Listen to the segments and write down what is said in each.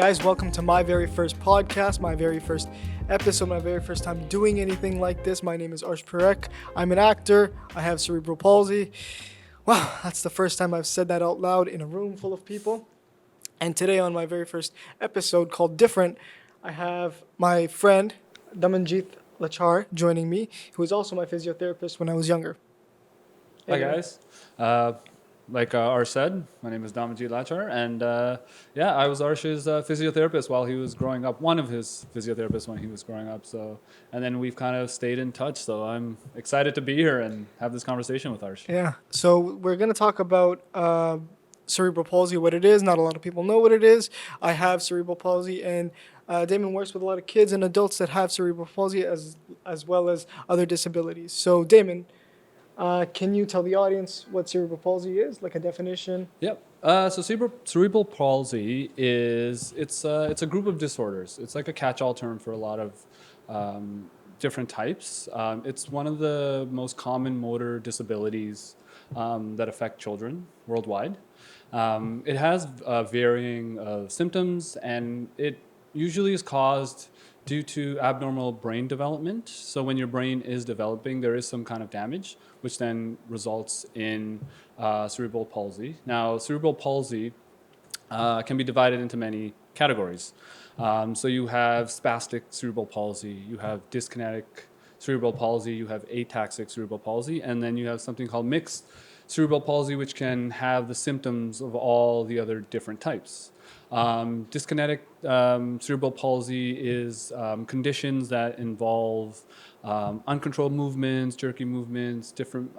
guys, welcome to my very first podcast, my very first episode, my very first time doing anything like this. My name is Arsh Parekh. I'm an actor. I have cerebral palsy. Wow, that's the first time I've said that out loud in a room full of people. And today on my very first episode called Different, I have my friend Damanjit Lachhar joining me, who was also my physiotherapist when I was younger. Hi guys. Like Arsh said, my name is Damanjit Lachhar, and I was Arsh's physiotherapist while he was growing up, one of his physiotherapists when he was growing up. And then we've kind of stayed in touch. So I'm excited to be here and have this conversation with Arsh. Yeah, so we're going to talk about cerebral palsy, what it is. Not a lot of people know what it is. I have cerebral palsy, and Damon works with a lot of kids and adults that have cerebral palsy as well as other disabilities. So Damon, can you tell the audience what cerebral palsy is, like a definition? Yep. So cerebral palsy it's a group of disorders. It's like a catch-all term for a lot of different types. It's one of the most common motor disabilities that affect children worldwide. It has varying symptoms, and it usually is caused due to abnormal brain development. So when your brain is developing, there is some kind of damage, which then results in cerebral palsy. Now, cerebral palsy can be divided into many categories. So you have spastic cerebral palsy, you have dyskinetic cerebral palsy, you have ataxic cerebral palsy, and then you have something called mixed cerebral palsy, which can have the symptoms of all the other different types. Dyskinetic cerebral palsy is conditions that involve uncontrolled movements, jerky movements, different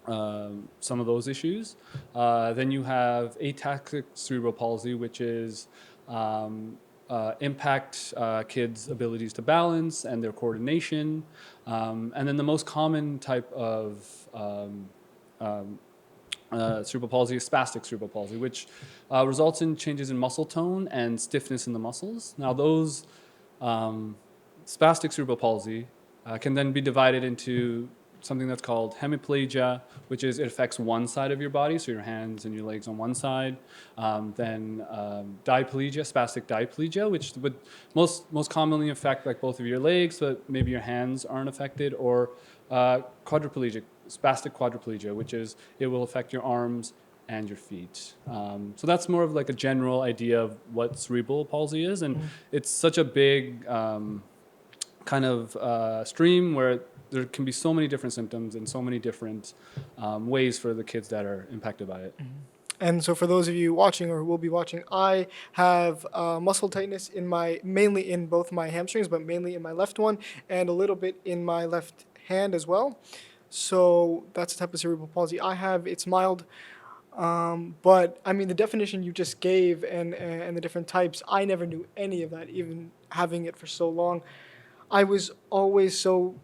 some of those issues. Then you have ataxic cerebral palsy, which is impact kids' abilities to balance and their coordination. And then the most common type of cerebral palsy is spastic cerebral palsy, which results in changes in muscle tone and stiffness in the muscles. Now, those spastic cerebral palsy can then be divided into something that's called hemiplegia, which is it affects one side of your body, so your hands and your legs on one side. Then diplegia, spastic diplegia, which would most commonly affect like both of your legs, but maybe your hands aren't affected, or quadriplegic, spastic quadriplegia, which is it will affect your arms and your feet. So that's more of like a general idea of what cerebral palsy is, and it's such a big kind of stream where there can be so many different symptoms and so many different ways for the kids that are impacted by it. And so for those of you watching or who will be watching, I have muscle tightness mainly in both my hamstrings, but mainly in my left one, and a little bit in my left hand as well. So that's the type of cerebral palsy I have. It's mild. But I mean, the definition you just gave and the different types, I never knew any of that, even having it for so long. I was always so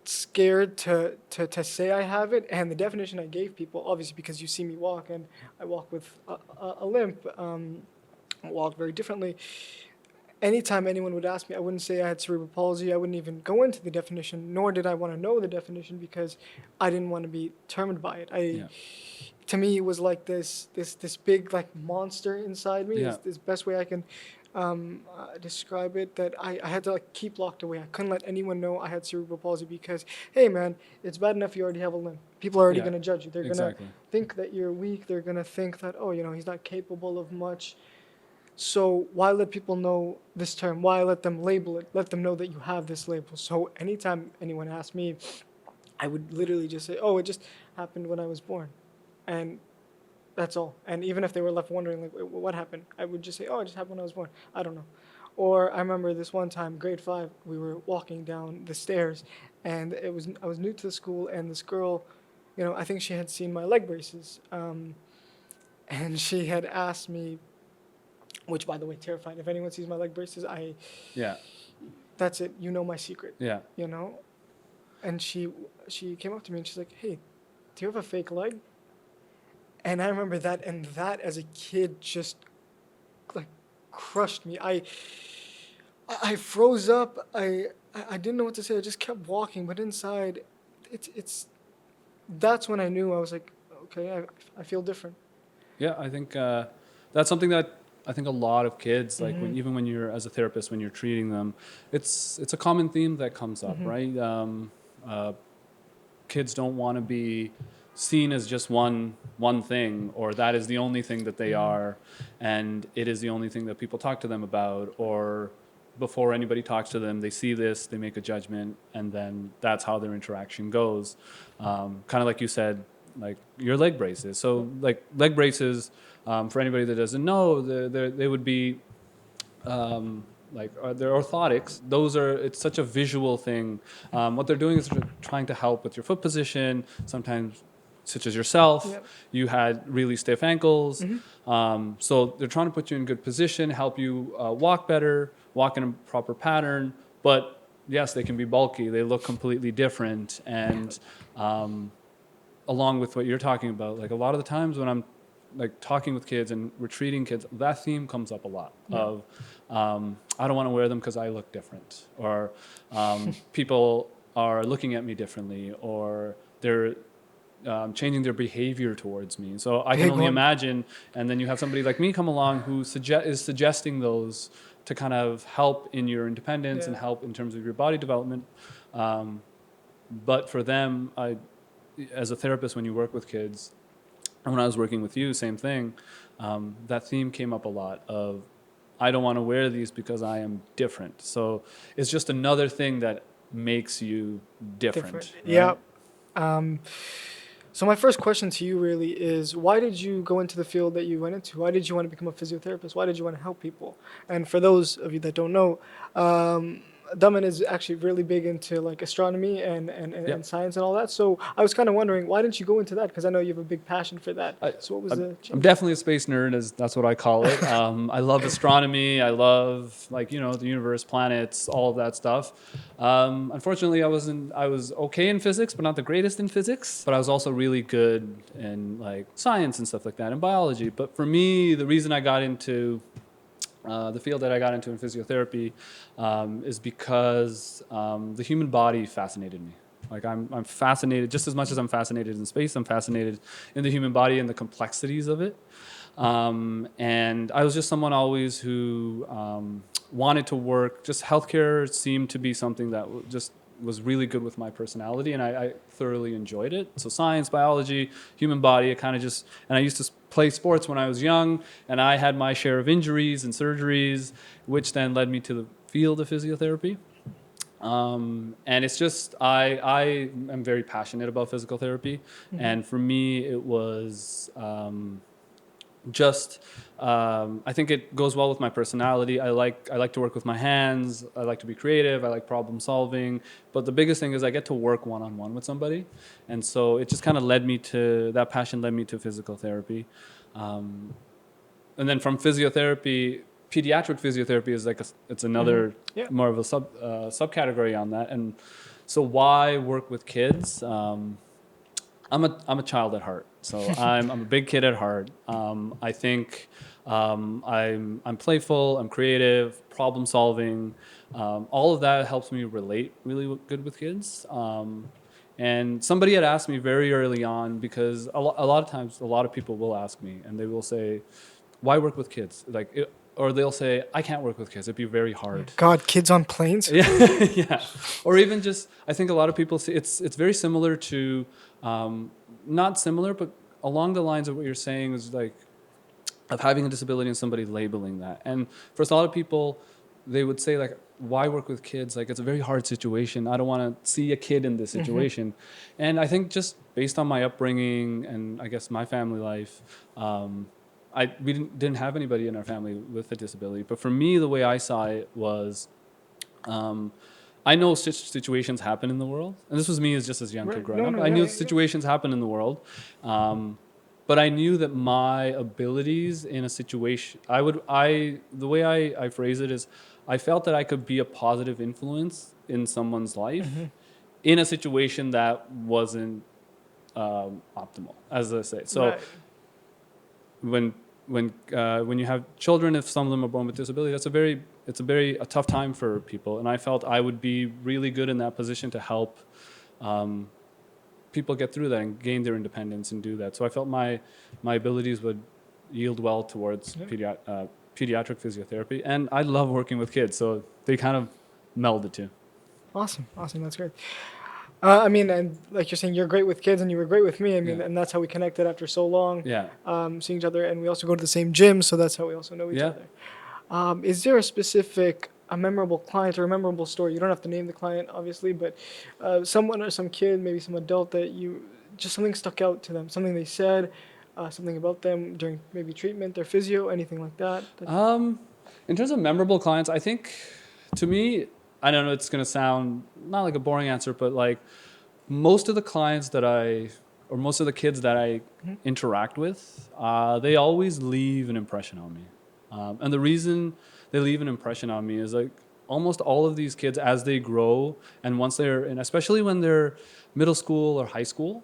scared to say I have it, and the definition I gave people, obviously because you see me walk, and I walk with a limp, walk very differently. Anytime anyone would ask me, I wouldn't say I had cerebral palsy. I wouldn't even go into the definition, nor did I want to know the definition, because I didn't want to be determined by it. To me, it was like this big like monster inside me. Yeah. Is the best way I can describe it, that I had to like keep locked away. I couldn't let anyone know I had cerebral palsy, because, hey man, it's bad enough you already have a limp. People are already going to judge you. They're going to think that you're weak. They're going to think that, oh, he's not capable of much. So why let people know this term? Why let them label it? Let them know that you have this label. So anytime anyone asked me, I would literally just say, oh, it just happened when I was born. And that's all. And even if they were left wondering, like, what happened? I would just say, oh, it just happened when I was born. I don't know. Or I remember this one time, grade 5, we were walking down the stairs, and I was new to the school, and this girl, I think she had seen my leg braces. And she had asked me, which, by the way, terrifying. If anyone sees my leg braces, that's it. You know my secret. Yeah. And she came up to me and she's like, hey, do you have a fake leg? And I remember that as a kid just like crushed me. I froze up. I didn't know what to say. I just kept walking, but inside, that's when I knew. I was like, okay, I feel different. Yeah, I think that's something that I think a lot of kids, like even when you're as a therapist, when you're treating them, it's a common theme that comes up, right? Kids don't want to be seen as just one thing, or that is the only thing that they are, and it is the only thing that people talk to them about, or before anybody talks to them, they see this, they make a judgment, and then that's how their interaction goes. Kind of like you said, like your leg braces. So like leg braces, for anybody that doesn't know, they would be they're orthotics. It's such a visual thing. What they're doing is they're trying to help with your foot position. Sometimes, such as yourself, Yep. you had really stiff ankles. So they're trying to put you in good position, help you walk better, walk in a proper pattern. But yes, they can be bulky. They look completely different. And along with what you're talking about, like a lot of the times when I'm like talking with kids and we're treating kids, that theme comes up a lot of I don't want to wear them because I look different, or people are looking at me differently, or they're changing their behavior towards me. So I can only imagine, and then you have somebody like me come along who is suggesting those to kind of help in your independence and help in terms of your body development. But for them, as a therapist, when you work with kids, and when I was working with you, same thing, that theme came up a lot of, I don't want to wear these because I am different. So it's just another thing that makes you different. Right? Yeah. So my first question to you really is, why did you go into the field that you went into? Why did you want to become a physiotherapist? Why did you want to help people? And for those of you that don't know, Daman is actually really big into like astronomy and science and all that. So I was kind of wondering, why didn't you go into that? Because I know you have a big passion for that. So what was the change? I'm definitely a space nerd, that's what I call it. I love astronomy. I love the universe, planets, all of that stuff. Unfortunately, I was okay in physics, but not the greatest in physics. But I was also really good in like science and stuff like that, and biology. But for me, the reason I got into the field that I got into in physiotherapy is because the human body fascinated me. Like I'm fascinated, just as much as I'm fascinated in space, I'm fascinated in the human body and the complexities of it. And I was just someone always who wanted to work. Just healthcare seemed to be something that just was really good with my personality, and I thoroughly enjoyed it. So science, biology, human body, and I used to play sports when I was young, and I had my share of injuries and surgeries, which then led me to the field of physiotherapy. And it's just, I am very passionate about physical therapy. And for me, it was I think it goes well with my personality. I like to work with my hands. I like to be creative. I like problem solving. But the biggest thing is I get to work one-on-one with somebody. And so it just kind of that passion led me to physical therapy. And then from physiotherapy, pediatric physiotherapy is it's another more of a subcategory on that. And so why work with kids? I'm a child at heart, so I'm a big kid at heart. I think I'm playful, I'm creative, problem solving. All of that helps me relate really good with kids. And somebody had asked me very early on, because a lot of times a lot of people will ask me and they will say, "Why work with kids?" Or they'll say, "I can't work with kids. It'd be very hard." God, kids on planes? Yeah, yeah. Or even just, I think a lot of people say it's very similar to, not similar, but along the lines of what you're saying is like, of having a disability and somebody labeling that. And for a lot of people, they would say like, "Why work with kids? Like, it's a very hard situation. I don't want to see a kid in this situation." And I think just based on my upbringing and I guess my family life, we didn't have anybody in our family with a disability. But for me, the way I saw it was, I know situations happen in the world, and this was me as just as a young kid growing up. I knew situations happen in the world, but I knew that my abilities in a situation, the way I phrase it is, I felt that I could be a positive influence in someone's life in a situation that wasn't optimal, as I say. So when you have children, if some of them are born with disability, it's a tough time for people. And I felt I would be really good in that position to help people get through that and gain their independence and do that. So I felt my abilities would yield well towards pediatric physiotherapy, and I love working with kids, so they kind of meld the two. Awesome, that's great. I mean, and like you're saying, you're great with kids, and you were great with me. I mean, Yeah. and that's how we connected after so long. Yeah. Seeing each other, and we also go to the same gym, so that's how we also know each Yeah. other. Is there a memorable client or a memorable story? You don't have to name the client, obviously, but someone or some kid, maybe some adult that you just something stuck out to them, something they said, something about them during maybe treatment, their physio, anything like that. In terms of memorable clients, I think to me, I don't know, it's going to sound not like a boring answer, but like most of the clients or most of the kids that I interact with, they always leave an impression on me. And the reason they leave an impression on me is like almost all of these kids, as they grow, and once especially when they're middle school or high school,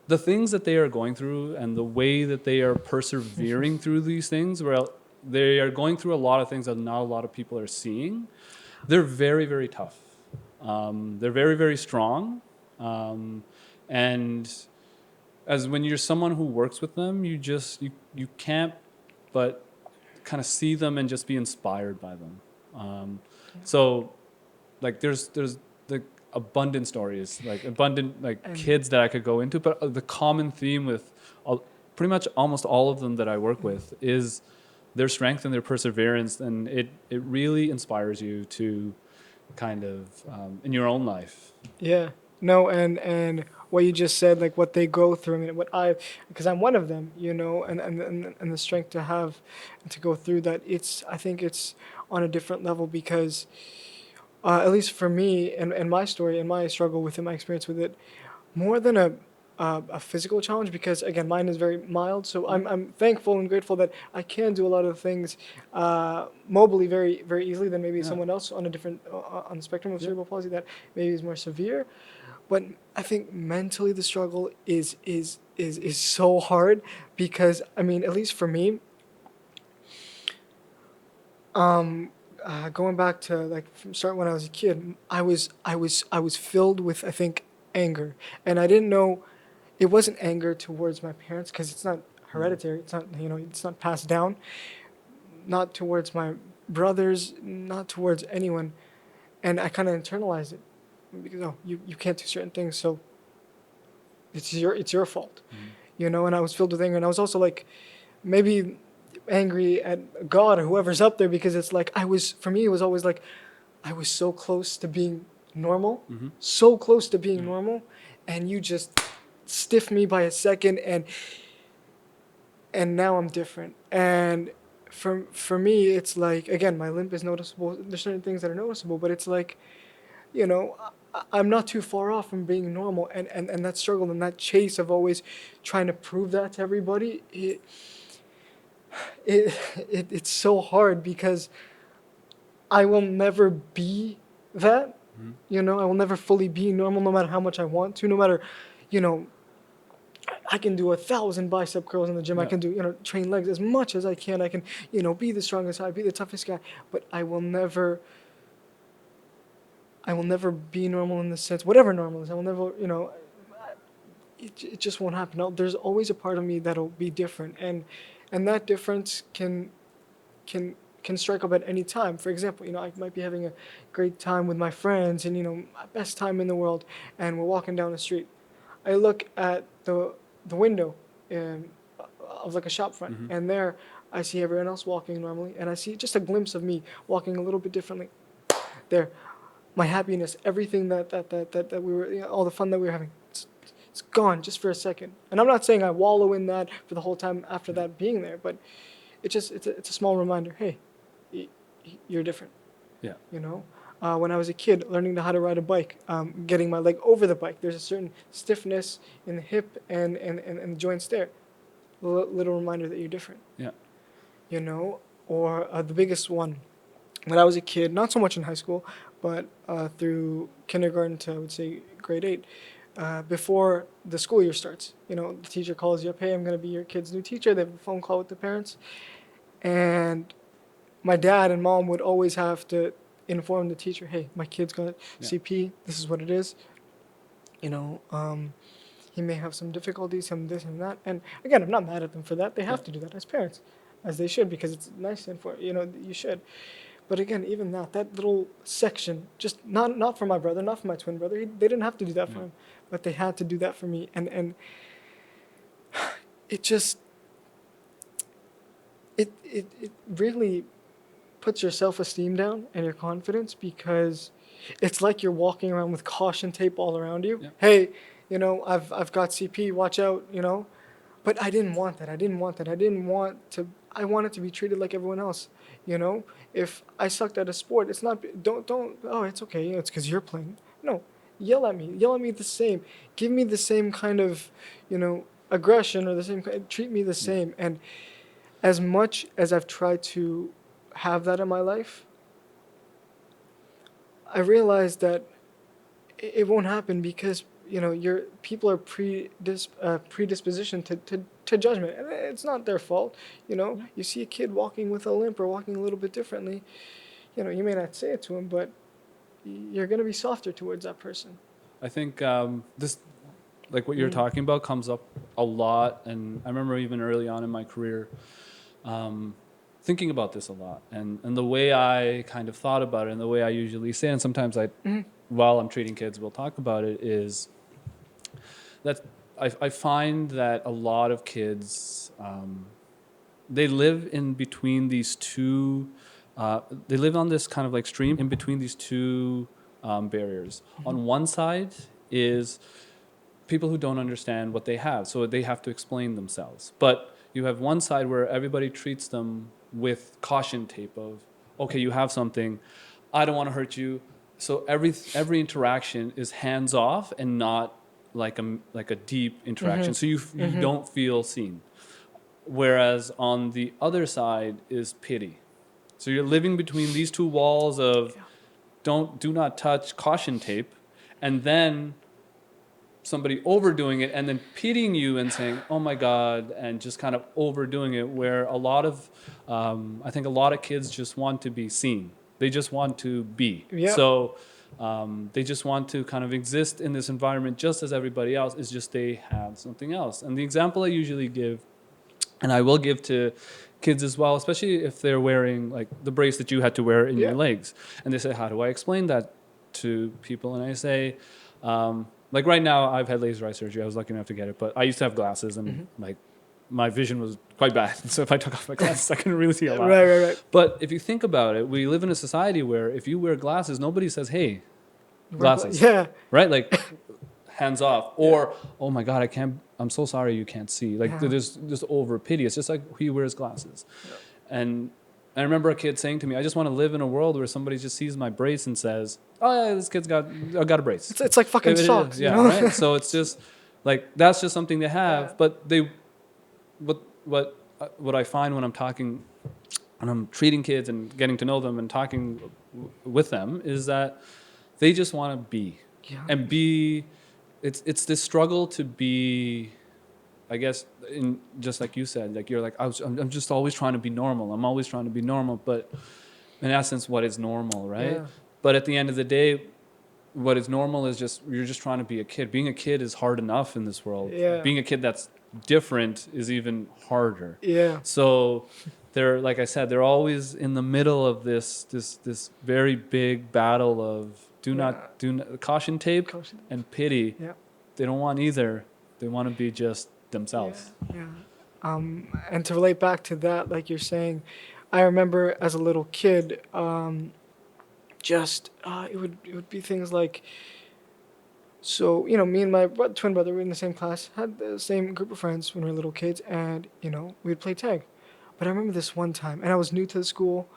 the things that they are going through and the way that they are persevering through these things, where they are going through a lot of things that not a lot of people are seeing, they're very, very tough. They're very, very strong. And as when you're someone who works with them, you can't but kind of see them and just be inspired by them. So like there's the abundant stories, like abundant kids that I could go into, but the common theme with pretty much almost all of them that I work with is their strength and their perseverance, and it really inspires you to kind of in your own life. Yeah. No, and what you just said, like what they go through, I mean, because I'm one of them, and the strength to have and to go through that, I think it's on a different level because, at least for me and my story and my struggle with it, my experience with it, more than a physical challenge, because again, mine is very mild, so I'm thankful and grateful that I can do a lot of things mobily very, very easily than maybe someone else on a different on the spectrum of cerebral palsy that maybe is more severe. But I think mentally the struggle is so hard because, I mean, at least for me, going back to like from start when I was a kid, I was filled with, I think, anger, and I didn't know it wasn't anger towards my parents because it's not hereditary. It's not, it's not passed down. Not towards my brothers, not towards anyone, and I kind of internalized it because you can't do certain things, so it's your fault, And I was filled with anger, and I was also like maybe angry at God or whoever's up there because it's like for me it was always like I was so close to being normal, so close to being normal, and you just stiff me by a second, and now I'm different. And for me, it's like, again, my limp is noticeable. There's certain things that are noticeable, but it's like, I'm not too far off from being normal. And that struggle and that chase of always trying to prove that to everybody, it's so hard because I will never be that. I will never fully be normal no matter how much I want to, no matter, I can do 1,000 bicep curls in the gym. I can do, train legs as much as I can. I can, be the strongest guy, be the toughest guy. But I will never be normal in the sense, whatever normal is. I will never, it just won't happen. There's always a part of me that'll be different, and that difference can strike up at any time. For example, I might be having a great time with my friends, and my best time in the world, and we're walking down the street. I look at the window of like a shop front, and there I see everyone else walking normally, and I see just a glimpse of me walking a little bit differently. There, my happiness, everything that we were, all the fun that we were having, it's gone just for a second. And I'm not saying I wallow in that for the whole time after that being there, but it's a small reminder. Hey, you're different. Yeah. When I was a kid, learning how to ride a bike, getting my leg over the bike, there's a certain stiffness in the hip and the joints there. Little reminder that you're different. Yeah. Or the biggest one, when I was a kid, not so much in high school, but through kindergarten to, I would say, grade 8, before the school year starts. The teacher calls you up, hey, I'm going to be your kid's new teacher. They have a phone call with the parents. And my dad and mom would always have to inform the teacher, hey, my kid's got CP, this is what it is. He may have some difficulties, some this and that. And again, I'm not mad at them for that. They have to do that as parents. as they should, because it's nice and for, you should. But again, even that little section, just not for my brother, not for my twin brother. They didn't have to do that for him, but they had to do that for me. And it just it really puts your self-esteem down and your confidence, because it's like you're walking around with caution tape all around you. Yeah. Hey, I've got CP, watch out, But I didn't want that. I didn't want that. I wanted to be treated like everyone else, If I sucked at a sport, it's not, don't, oh, it's okay, it's because you're playing. No, yell at me the same. Give me the same kind of, aggression, or the same, treat me the same. And as much as I've tried to have that in my life, I realized that it won't happen, because your people are predispositioned to judgment, and it's not their fault. You see a kid walking with a limp or walking a little bit differently, you may not say it to him, but you're going to be softer towards that person. I think this, like what you're talking about, comes up a lot, and I remember even early on in my career thinking about this a lot, and the way I kind of thought about it, and the way I usually say it, and sometimes while I'm treating kids, we'll talk about it, is that I find that a lot of kids, they live in between these two, they live on this kind of like stream in between these two barriers. On one side is people who don't understand what they have, so they have to explain themselves. But you have one side where everybody treats them with caution tape of, okay, you have something, I don't want to hurt you. So every interaction is hands off and not like a deep interaction. So you don't feel seen. Whereas on the other side is pity. So you're living between these two walls of do not touch, caution tape, and then somebody overdoing it and then pitying you and saying, oh my God, and just kind of overdoing it, where a lot of, I think a lot of kids just want to be seen. They just want to be. Yep. So they just want to kind of exist in this environment just as everybody else, is just they have something else. And the example I usually give, and I will give to kids as well, especially if they're wearing like the brace that you had to wear in your legs. And they say, how do I explain that to people? And I say, like right now, I've had laser eye surgery. I was lucky enough to get it, but I used to have glasses, and like my vision was quite bad. So if I took off my glasses, I couldn't really see a lot. Right. But if you think about it, we live in a society where if you wear glasses, nobody says, "Hey, glasses." Yeah. Right? Like hands off, or oh my God, I can't. I'm so sorry, you can't see. Like there's just over pity. It's just like he wears glasses, and I remember a kid saying to me, I just want to live in a world where somebody just sees my brace and says, oh yeah, this kid's got a brace. It's like fucking socks, yeah, right? So it's just like, that's just something they have. But what I find when I'm treating kids and getting to know them and talking with them is that they just want to be. And be, it's this struggle to be, I guess, just like you said, like you're like, I'm just always trying to be normal. I'm always trying to be normal. But in essence, what is normal, right? Yeah. But at the end of the day, what is normal is you're just trying to be a kid. Being a kid is hard enough in this world. Yeah. Being a kid that's different is even harder. Yeah. So they're, like I said, they're always in the middle of this very big battle of caution tape and pity. Yeah. They don't want either. They want to be just themselves. Yeah. And to relate back to that, like you're saying, I remember as a little kid, it would be things like, so me and my twin brother were in the same class, had the same group of friends when we were little kids, and we'd play tag. But I remember this one time, and I was new to the school,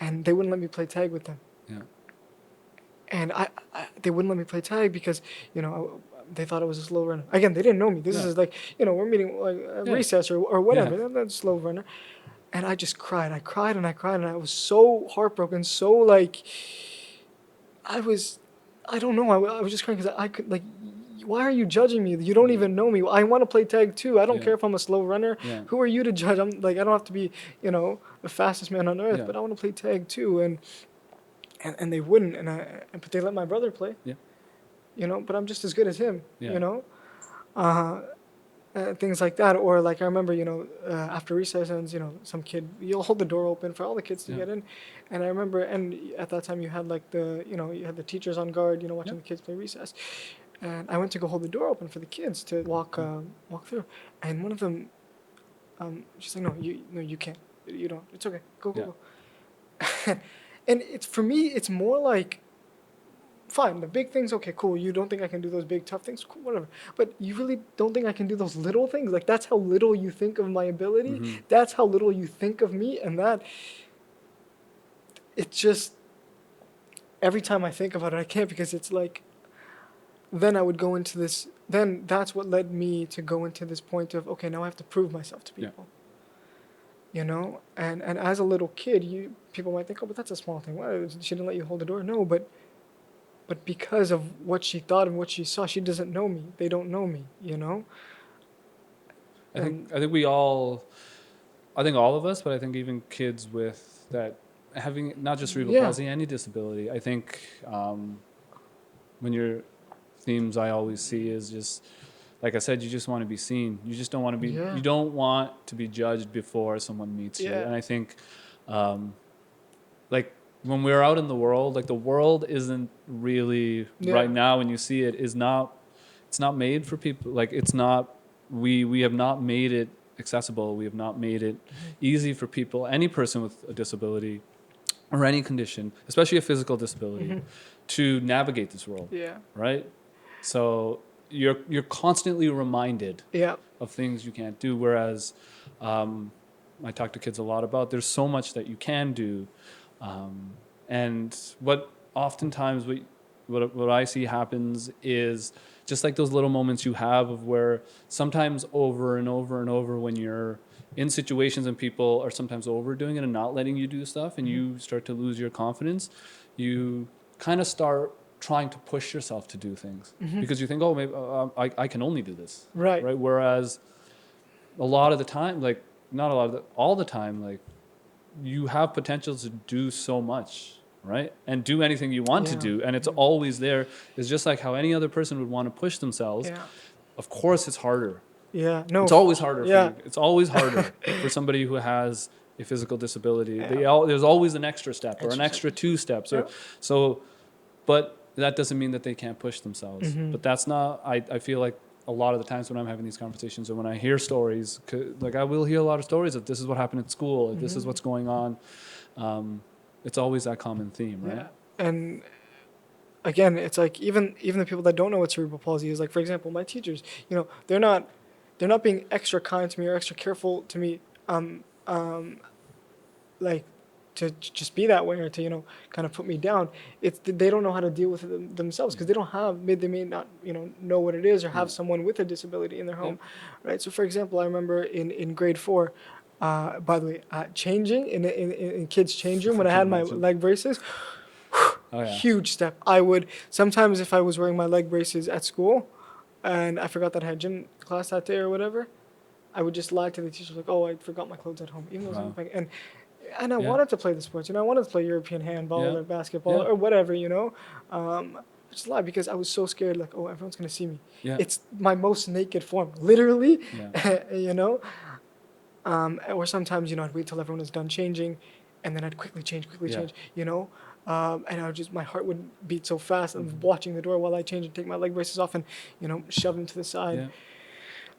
and they wouldn't let me play tag with them. Yeah. And they wouldn't let me play tag because they thought I was a slow runner. Again, they didn't know me. This is like, we're meeting like recess or whatever. Yeah. That's slow runner. And I just cried. I cried and I cried, and I was so heartbroken, so like, I don't know. I was just crying because I could, like, why are you judging me? You don't even know me. I want to play tag too. I don't care if I'm a slow runner. Yeah. Who are you to judge? I'm like, I don't have to be, the fastest man on earth, but I want to play tag too. And they wouldn't, but they let my brother play. Yeah. But I'm just as good as him. Yeah. things like that. Or like I remember, after recess ends, some kid, you'll hold the door open for all the kids to Yeah. get in. And I remember, and at that time you had like you had the teachers on guard, watching Yeah. the kids play recess. And I went to go hold the door open for the kids to walk through. And one of them, she's like, no, you can't. You don't. It's okay. Go, go, go. And for me, it's more like, fine, the big things, okay, cool. You don't think I can do those big tough things, cool, whatever. But you really don't think I can do those little things? Like, that's how little you think of my ability. Mm-hmm. That's how little you think of me. And it's just, every time I think about it, I can't, because it's like, then I would go into this, then that's what led me to go into this point of, okay, now I have to prove myself to people. And as a little kid, people might think, oh, but that's a small thing. Why, she didn't let you hold the door? No, but because of what she thought and what she saw, she doesn't know me. They don't know me, I think we all, I think all of us, but I think even kids with that, having not just cerebral palsy, any disability. I think when your themes I always see is just, like I said, you just want to be seen. You just don't want to be, you don't want to be judged before someone meets you. And I think, like, when we're out in the world, like, the world isn't really right now, when you see it, it's not made for people. Like, it's not, we have not made it accessible. We have not made it easy for people, any person with a disability or any condition, especially a physical disability, to navigate this world. Right? So you're constantly reminded of things you can't do. Whereas I talk to kids a lot about, there's so much that you can do. And what oftentimes what I see happens is just like those little moments you have of where sometimes over and over and over, when you're in situations and people are sometimes overdoing it and not letting you do stuff, and you start to lose your confidence, you kind of start trying to push yourself to do things because you think, oh, maybe I can only do this. Right. Whereas a lot of the time, like, not a lot of the, all the time, like, you have potential to do so much, right? And do anything you want to do. And it's always there. It's just like how any other person would want to push themselves. Of course, it's harder. It's always harder for you. It's always harder for somebody who has a physical disability. There's always an extra step or an extra 2 steps. But that doesn't mean that they can't push themselves. But that's not, I feel like a lot of the times when I'm having these conversations, or when I hear stories, like, I will hear a lot of stories of this is what happened at school, or this is what's going on. It's always that common theme, right? And again, it's like even the people that don't know what cerebral palsy is, like, for example, my teachers, they're not being extra kind to me or extra careful to me, like, to just be that way, or to kind of put me down. It's they don't know how to deal with it themselves, because they may not know what it is, or have someone with a disability in their home, right? So for example, I remember in grade 4, by the way, changing in kids' change room when I had my leg braces. Huge step. I would sometimes, if I was wearing my leg braces at school and I forgot that I had gym class that day or whatever, I would just lie to the teacher, like, oh, I forgot my clothes at home, even though I was playing. And I wanted to play the sports, I wanted to play European handball or basketball or whatever, just lie, because I was so scared, like, oh, everyone's gonna see me. It's my most naked form, literally. Or sometimes, I'd wait till everyone was done changing, and then I'd quickly change, and I would just, my heart would beat so fast. I'm watching the door while I change and take my leg braces off and, shove them to the side.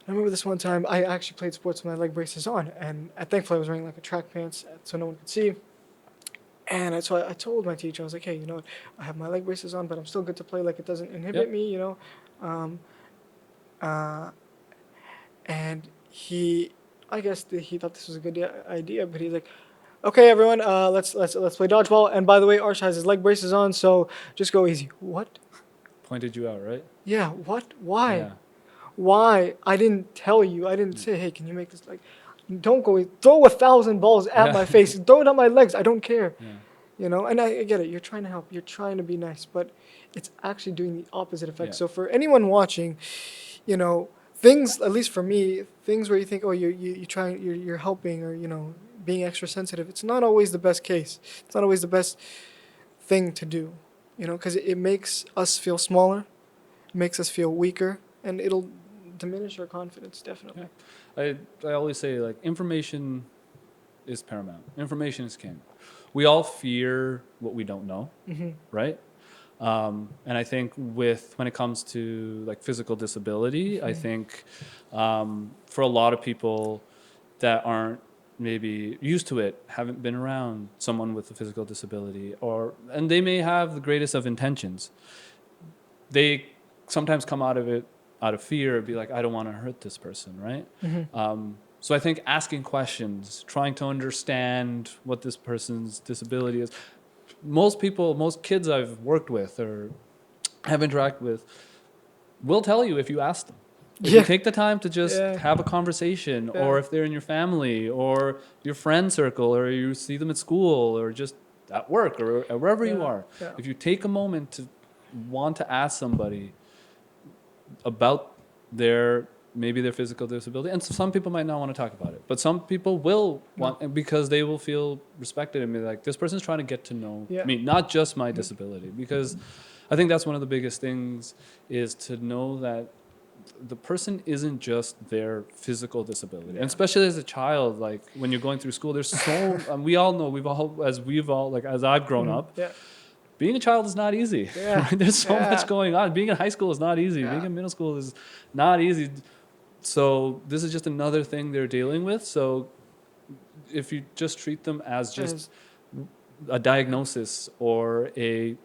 I remember this one time I actually played sports with my leg braces on, and thankfully I was wearing like a track pants so no one could see. And so I told my teacher, I was like, hey, I have my leg braces on, but I'm still good to play. Like, it doesn't inhibit me, And I guess he thought this was a good idea, but he's like, okay, everyone, let's play dodgeball. And by the way, Arsh has his leg braces on, so just go easy. What? Pointed you out, right? Yeah. What? Why? Why? I didn't tell you. I didn't say, hey, can you make this, like, don't go, throw 1,000 balls at my face, throw it at my legs. I don't care. And I get it. You're trying to help. You're trying to be nice, but it's actually doing the opposite effect. So for anyone watching, things, at least for me, things where you think, oh, you're helping, or, being extra sensitive, it's not always the best case. It's not always the best thing to do, because it makes us feel smaller, it makes us feel weaker, and it'll diminish our confidence, definitely. I always say, like, information is paramount. Information is king. We all fear what we don't know, right? And I think when it comes to like physical disability, I think for a lot of people that aren't maybe used to it, haven't been around someone with a physical disability, and they may have the greatest of intentions, they sometimes come out of it out of fear, be like, I don't want to hurt this person, right? So I think asking questions, trying to understand what this person's disability is. Most kids I've worked with or have interacted with will tell you if you ask them. If you take the time to just have a conversation, or if they're in your family or your friend circle, or you see them at school or just at work or wherever you are, if you take a moment to want to ask somebody about maybe their physical disability, and so some people might not want to talk about it, but some people will want, because they will feel respected and be like, this person's trying to get to know me, not just my disability. Because I think that's one of the biggest things, is to know that the person isn't just their physical disability. And especially as a child, like when you're going through school, there's so we all know, as I've grown up, being a child is not easy. Right? There's so much going on. Being in high school is not easy. Being in middle school is not easy. So this is just another thing they're dealing with. So if you just treat them as just a diagnosis or a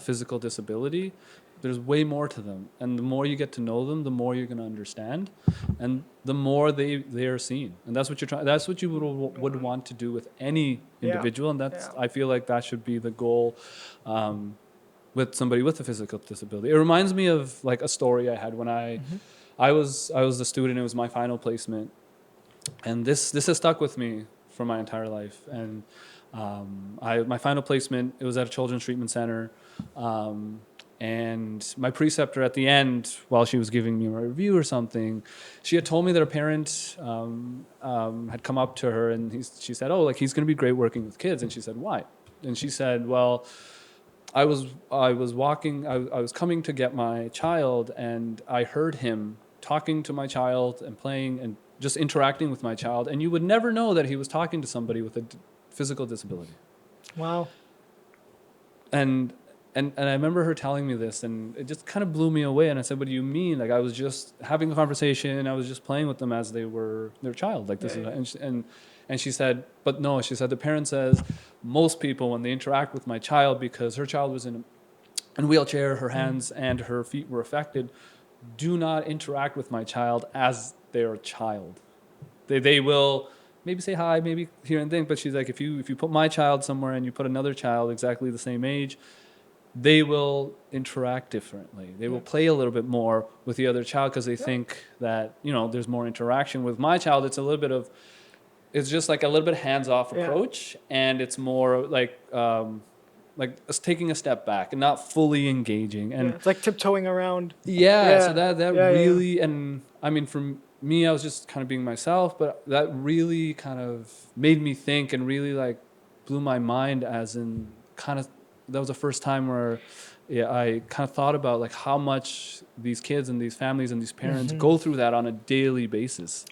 physical disability, there's way more to them. And the more you get to know them, the more you're going to understand, and the more they are seen. And that's what you're trying. That's what you would want to do with any individual. And I feel like that should be the goal with somebody with a physical disability. It reminds me of like a story I had when I was the student. It was my final placement, and this has stuck with me for my entire life. And my final placement, it was at a children's treatment center, and my preceptor at the end, while she was giving me a review or something, she had told me that a parent had come up to her, and she said, "Oh, like he's going to be great working with kids." And she said, "Why?" And she said, "Well, I was coming to get my child, and I heard him talking to my child and playing and just interacting with my child, and you would never know that he was talking to somebody with a physical disability." Wow. And I remember her telling me this, and it just kind of blew me away. And I said, "What do you mean?" Like, I was just having a conversation, and I was just playing with them as they were their child. Like this is, and she said, "But no," she said, "the parent says most people, when they interact with my child, because her child was in a wheelchair, her hands and her feet were affected, do not interact with my child as their child. They will maybe say hi, maybe here and think, but she's like, if you put my child somewhere and you put another child exactly the same age, they will interact differently. They will play a little bit more with the other child because they think that, there's more interaction. With my child, it's just like a little bit hands-off approach, and it's more like us taking a step back and not fully engaging. And it's like tiptoeing around. So that really, and I mean, for me, I was just kind of being myself, but that really kind of made me think and really like blew my mind, as in kind of, that was the first time where I kind of thought about like how much these kids and these families and these parents go through that on a daily basis.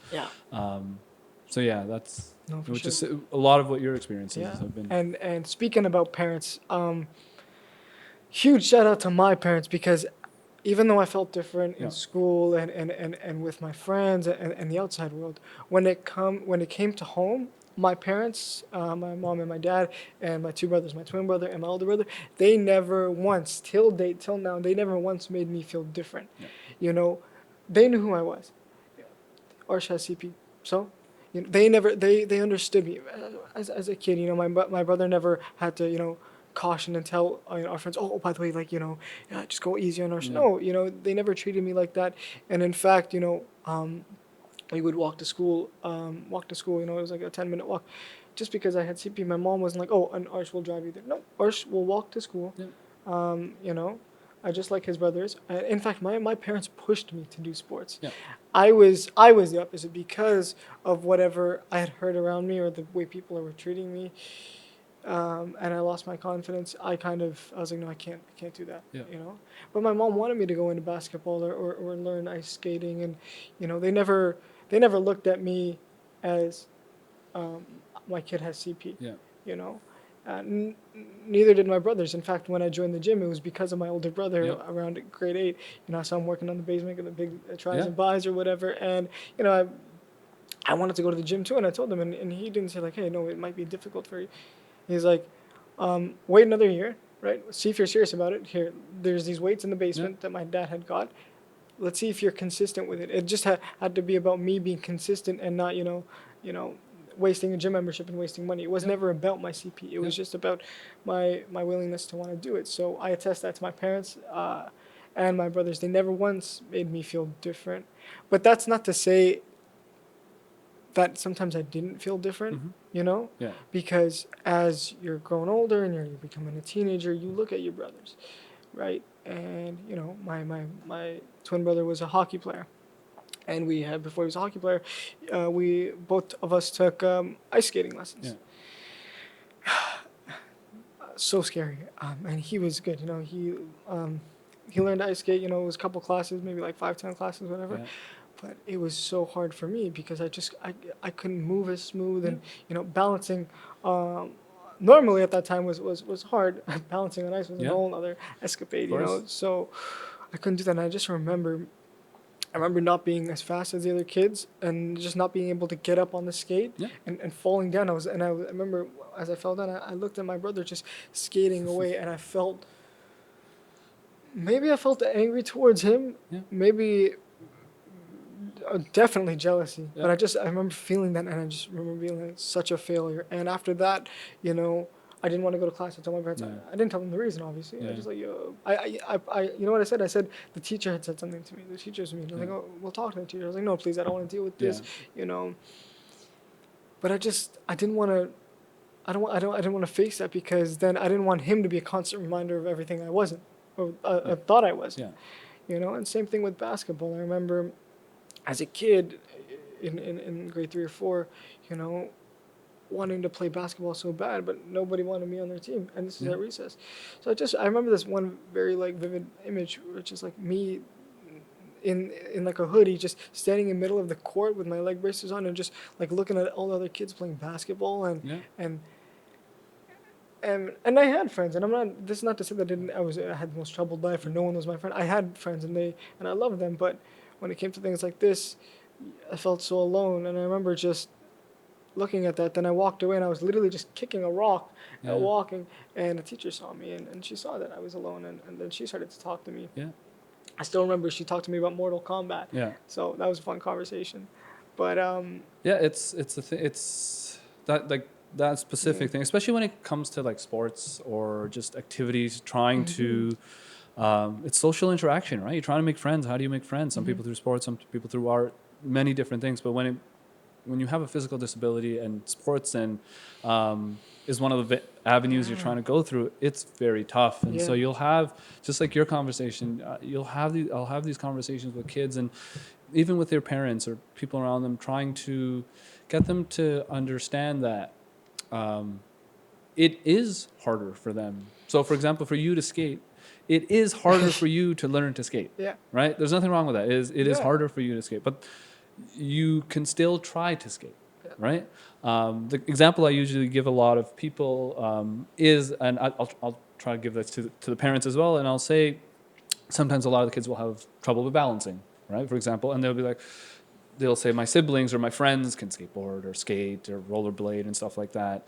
So that's is a lot of what your experiences have been. And speaking about parents, huge shout out to my parents, because even though I felt different in school and with my friends and the outside world, when it came to home, my parents, my mom and my dad, and my two brothers, my twin brother and my older brother, they never once, till now, they never once made me feel different. They knew who I was. Arsh has CP, so they understood me as a kid. My brother never had to caution and tell our friends, oh, by the way, like just go easy on Arsh. No, they never treated me like that. And in fact, we would walk to school. It was like a 10-minute walk. Just because I had CP, my mom wasn't like, oh, and Arsh will drive you there. No, Arsh will walk to school. I just like his brothers. In fact, my parents pushed me to do sports. I was the opposite because of whatever I had heard around me or the way people were treating me. and I lost my confidence, I was like, no, I can't do that, Yeah. you know. But my mom wanted me to go into basketball or learn ice skating, and you know, they never looked at me as my kid has CP, Yeah. you know. Neither did my brothers. In fact, when I joined the gym, it was because of my older brother. Yep. Around grade 8. You know, I saw him working on the basement of the big tries Yeah. and buys or whatever, and you know, I wanted to go to the gym too, and I told him, and he didn't say like, hey, no, it might be difficult for you. He's like, wait another year, right? See if you're serious about it. Here, there's these weights in the basement that my dad had got. Let's see if you're consistent with it. It just had to be about me being consistent and not, wasting a gym membership and wasting money. It was never about my CP. It was just about my willingness to want to do it. So I attest that to my parents and my brothers. They never once made me feel different. But that's not to say that sometimes I didn't feel different, you know? Yeah. Because as you're growing older and you're becoming a teenager, you look at your brothers, right? And, you know, my twin brother was a hockey player. And before he was a hockey player, we both of us took ice skating lessons. Yeah. So scary. And he was good, you know, he learned to ice skate, you know, it was a couple classes, maybe like 5, 10 classes, whatever. Yeah. But it was so hard for me because I couldn't move as smooth, and you know, balancing normally at that time was hard. Balancing on ice was a whole other escapade, you know. So I couldn't do that. And I remember not being as fast as the other kids and just not being able to get up on the skate and falling down. I remember as I fell down, I looked at my brother just skating away, and I felt angry towards him, maybe definitely jealousy. But I remember feeling that, and I just remember being like such a failure. And after that, you know, I didn't want to go to class. I told my parents. I didn't tell them the reason, obviously. I just like, you know what I said? I said the teacher had said something to me. The teacher's mean. I was like, oh, we'll talk to the teacher. I was like, no, please, I don't want to deal with this. You know. But I didn't want to. I didn't want to face that, because then I didn't want him to be a constant reminder of everything I wasn't, or I thought I was. You know. And same thing with basketball. I remember as a kid in grade 3 or 4, you know, wanting to play basketball so bad, but nobody wanted me on their team, and this is at recess. So I remember this one very like vivid image, which is like me in like a hoodie, just standing in the middle of the court with my leg braces on, and just like looking at all the other kids playing basketball, and I had friends, and this is not to say that I had the most troubled life or no one was my friend. I had friends, and I loved them, but when it came to things like this, I felt so alone. And I remember just looking at that. Then I walked away, and I was literally just kicking a rock and walking. And the teacher saw me, and she saw that I was alone, and then she started to talk to me. I still remember she talked to me about Mortal Kombat. So that was a fun conversation. But it's that like that specific thing, especially when it comes to like sports or just activities, trying to. It's social interaction, right? You're trying to make friends. How do you make friends? Some people through sports, some people through art, many different things. But when you have a physical disability, and sports is one of the avenues you're trying to go through, it's very tough. And so you'll have, just like your conversation, I'll have these conversations with kids, and even with their parents or people around them, trying to get them to understand that it is harder for them. So, for example, for you to skate, it is harder for you to learn to skate. Right? There's nothing wrong with that. It is harder for you to skate, but you can still try to skate. Right? The example I usually give a lot of people is, and I'll try to give this to the parents as well, and I'll say sometimes a lot of the kids will have trouble with balancing, right? For example, and they'll say my siblings or my friends can skateboard or skate or rollerblade and stuff like that.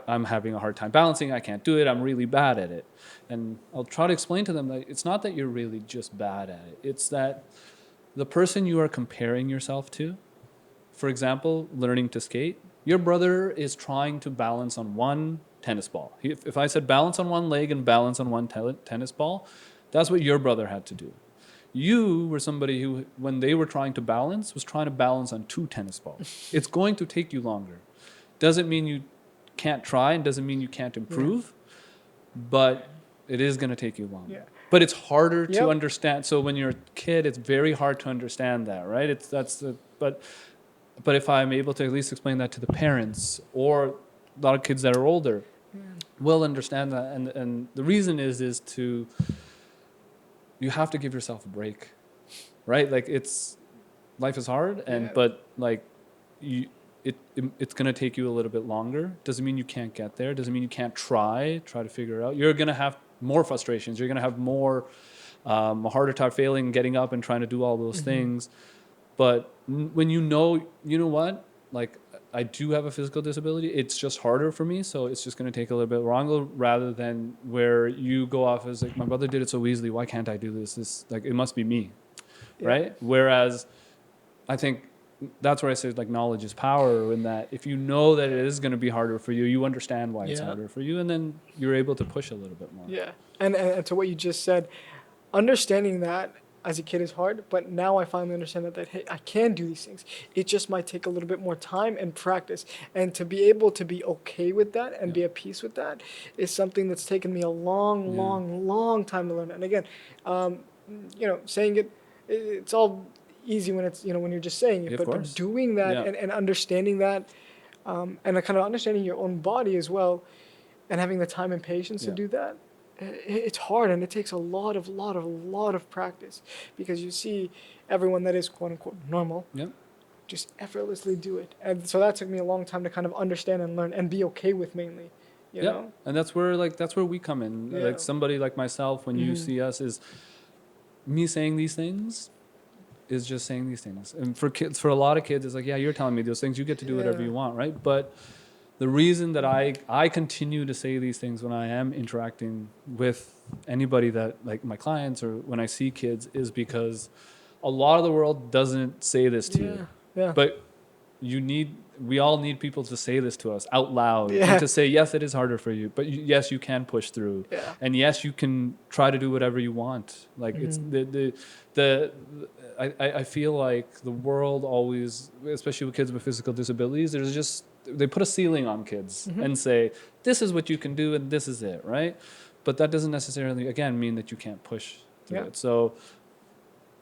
I'm having a hard time balancing. I can't do it. I'm really bad at it. And I'll try to explain to them that it's not that you're really just bad at it. It's that the person you are comparing yourself to, for example, learning to skate, your brother is trying to balance on one tennis ball. If I said balance on one leg and balance on one tennis ball, that's what your brother had to do. You were somebody who, when they were trying to balance, was trying to balance on 2 tennis balls. It's going to take you longer. Doesn't mean you can't try, and doesn't mean you can't improve, but it is going to take you longer. But it's harder to understand. So when you're a kid, it's very hard to understand that, right? But if I'm able to at least explain that to the parents or a lot of kids that are older, will understand that, and the reason is to, you have to give yourself a break, right? Like life is hard, and but like you it's going to take you a little bit longer. Doesn't mean you can't get there. Doesn't mean you can't try to figure it out. You're going to have more frustrations. You're going to have more a harder time failing, getting up and trying to do all those things. But when you know what, like, I do have a physical disability. It's just harder for me, so it's just going to take a little bit longer, rather than where you go off as like, my brother did it so easily. Why can't I do this? This, like, it must be me, right? Whereas I think that's where I say, like, knowledge is power, in that if you know that it is going to be harder for you, you understand why it's harder for you, and then you're able to push a little bit more. Yeah, and to what you just said, understanding that as a kid is hard, but now I finally understand that hey, I can do these things. It just might take a little bit more time and practice, and to be able to be okay with that and be at peace with that is something that's taken me a long time to learn. And again, saying it's all easy when it's when you're just saying it, but doing that and understanding that, and kind of understanding your own body as well, and having the time and patience to do that. It's hard, and it takes a lot of practice, because you see everyone that is quote unquote normal just effortlessly do it, and so that took me a long time to kind of understand and learn and be okay with, mainly, you know. And that's where we come in. Like, somebody like myself, when you see us, is me saying these things is just saying these things. And for a lot of kids, it's like, yeah, you're telling me those things, you get to do whatever you want, right? But the reason that I continue to say these things when I am interacting with anybody, that, like, my clients, or when I see kids, is because a lot of the world doesn't say this to you. But we all need people to say this to us out loud, and to say, yes, it is harder for you, but yes, you can push through, and yes, you can try to do whatever you want. Like, it's I feel like the world always, especially with kids with physical disabilities, they put a ceiling on kids and say, this is what you can do and this is it, right? But that doesn't necessarily, again, mean that you can't push through it. So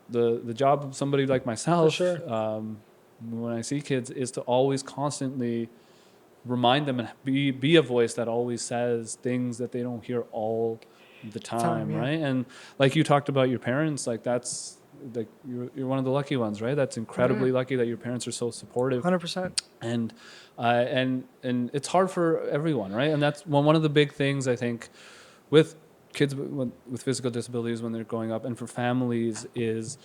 the job of somebody like myself, when I see kids, is to always constantly remind them and be a voice that always says things that they don't hear all the time, right? And like you talked about your parents, like, that's, like, you're one of the lucky ones, right? That's incredibly lucky that your parents are so supportive. 100%. And it's hard for everyone, right? And that's one of the big things, I think, with kids with physical disabilities when they're growing up, and for families, is,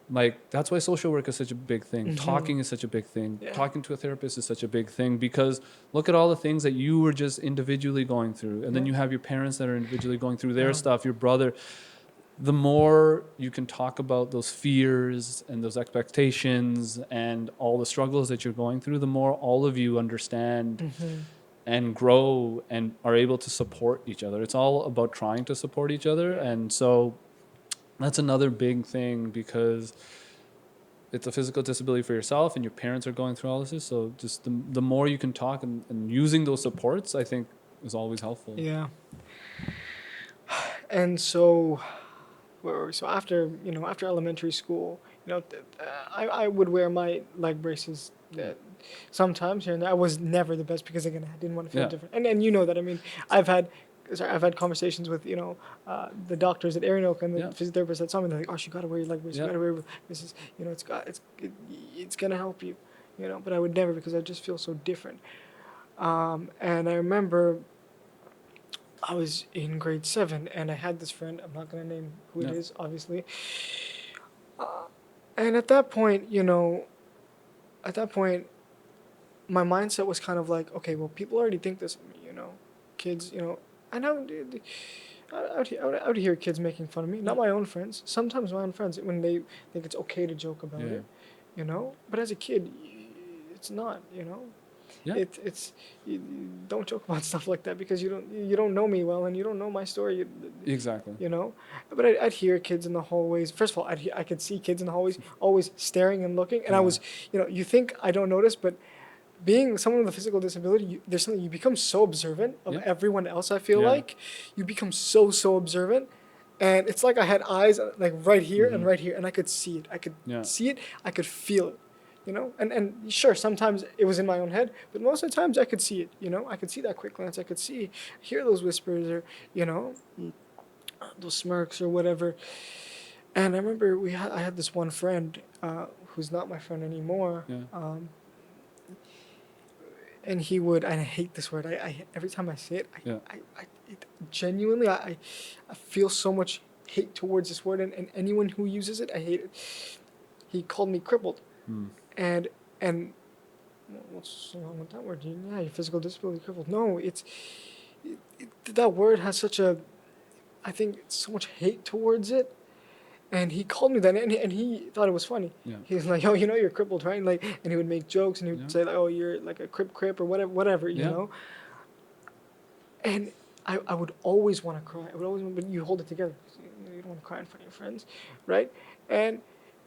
like, that's why social work is such a big thing. Talking is such a big thing. Talking to a therapist is such a big thing, because look at all the things that you were just individually going through, and then you have your parents that are individually going through their stuff, your brother. The more you can talk about those fears and those expectations and all the struggles that you're going through, the more all of you understand and grow and are able to support each other. It's all about trying to support each other. And so that's another big thing, because it's a physical disability for yourself, and your parents are going through all this. So just the more you can talk and using those supports, I think, is always helpful. Yeah. And so, so after elementary school, I would wear my leg braces sometimes here and there. I was never the best, because, again, I didn't want to feel different. And you know that. I mean, I've had conversations with the doctors at Arenoak and the physiotherapists that saw me. They're like, "Oh, you gotta wear your leg brace. You gotta wear this. Is it's gonna help you, But I would never, because I just feel so different. And I remember I was in grade 7, and I had this friend. I'm not gonna name who it is, obviously. And at that point, my mindset was kind of like, okay, well, people already think this of me, kids, and I would hear kids making fun of me, not my own friends. Sometimes my own friends, when they think it's okay to joke about it, But as a kid, it's not, It's you don't joke about stuff like that, because you don't know me well, and you don't know my story. Exactly. But I'd hear kids in the hallways. First of all, I could see kids in the hallways always staring and looking, and I was, you think I don't notice, but being someone with a physical disability, there's something, you become so observant of everyone else. I feel like you become so observant, and it's like I had eyes like right here and right here, and I could see it. I could see it. I could feel it. you know. And sure, sometimes it was in my own head, but most of the times I could see it, you know. I could see that quick glance. I could hear those whispers, or you know, those smirks or whatever. And I remember I had this one friend who's not my friend anymore. Yeah. And he would, and I hate this word. Every time I say it, genuinely, I feel so much hate towards this word, and anyone who uses it, I hate it. He called me crippled, and what's wrong with that word? Yeah, your physical disability crippled. No, that word has such a, I think, so much hate towards it. And he called me that, and he thought it was funny. Yeah. He was like, "Oh, you know, you're crippled, right?" Like, and he would make jokes, and he would say like, "Oh, you're like a crip, or whatever, you know." And I would always want to cry. I would always, but you hold it together. You don't want to cry in front of your friends, right? And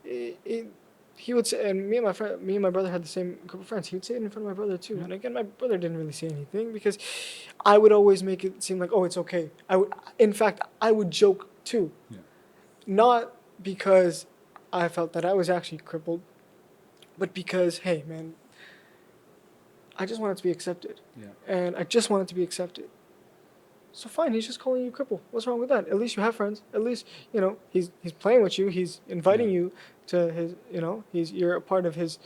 he would say, and me and my brother had the same group of friends. He would say it in front of my brother too. And again, my brother didn't really say anything because I would always make it seem like, oh, it's okay. In fact, I would joke too. Yeah. Not because I felt that I was actually crippled, but because, hey, man, I just wanted to be accepted. Yeah. And I just wanted to be accepted. So fine, he's just calling you cripple. What's wrong with that? At least you have friends. At least, you know, he's playing with you. He's inviting you to his, you know, you're a part of his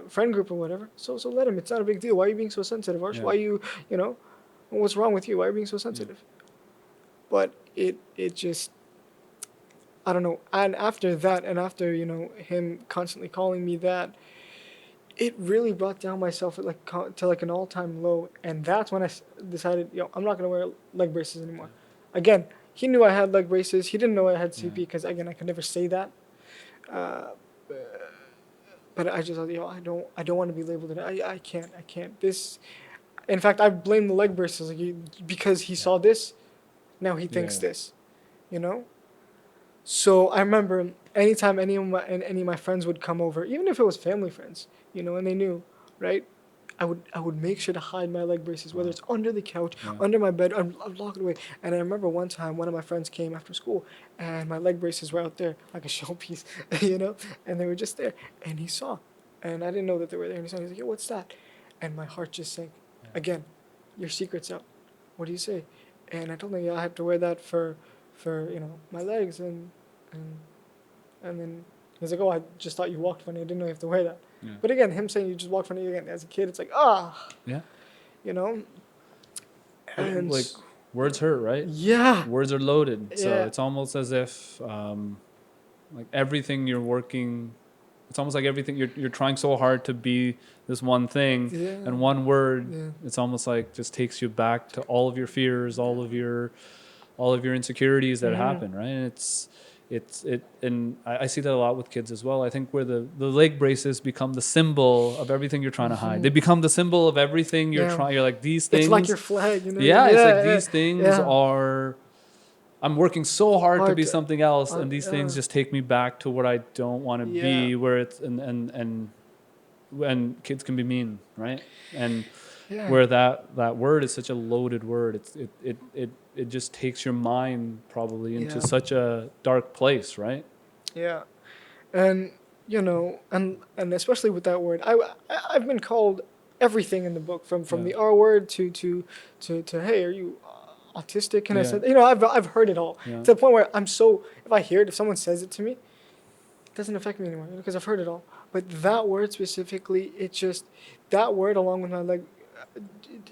friend group or whatever. So let him. It's not a big deal. Why are you being so sensitive, Arsh? Why you know, what's wrong with you? Why are you being so sensitive? But it just, I don't know. And after that, and after, you know, him constantly calling me that, it really brought down myself at to an all-time low. And that's when I decided, I'm not going to wear leg braces anymore. Again, he knew I had leg braces. He didn't know I had CP because, again, I could never say that. But I just thought, I don't want to be labeled. I can't. This, in fact, I blame the leg braces because he saw this. Now he thinks this, you know? So I remember anytime any of my friends would come over, even if it was family friends, you know, and they knew, right? I would make sure to hide my leg braces, whether it's under the couch, under my bed. I'd lock it away. And I remember one time one of my friends came after school, and my leg braces were out there like a showpiece, you know, and they were just there. And he saw, and I didn't know that they were there. And he's like, "Yo, what's that?" And my heart just sank. Again, your secret's out. What do you say? And I told him, I have to wear that for you know, my legs, and then he's like, "Oh, I just thought you walked funny. I didn't know you have to wear that." Yeah. But again, him saying you just walk funny, again, as a kid, it's like, you know. And like, words hurt, right? Yeah. Words are loaded, so it's almost as if like everything you're working. It's almost like everything you're trying so hard to be this one thing, and one word. It's almost like just takes you back to all of your fears, all of your insecurities that happen, right? And and I see that a lot with kids as well. I think where the leg braces become the symbol of everything you're trying to hide. They become the symbol of everything you're trying. You're like, these things. It's like your flag, you know. It's like these things are. I'm working so hard to be something else, and these things just take me back to what I don't want to be. Where it's and kids can be mean, right? And where that word is such a loaded word, it just takes your mind probably into such a dark place, right? Yeah, and you know, and especially with that word, I've been called everything in the book, from the R word to hey, are you autistic? And I said, you know, I've heard it all to the point where if I hear it, if someone says it to me, it doesn't affect me anymore, because I've heard it all. But that word specifically, that word along with my leg,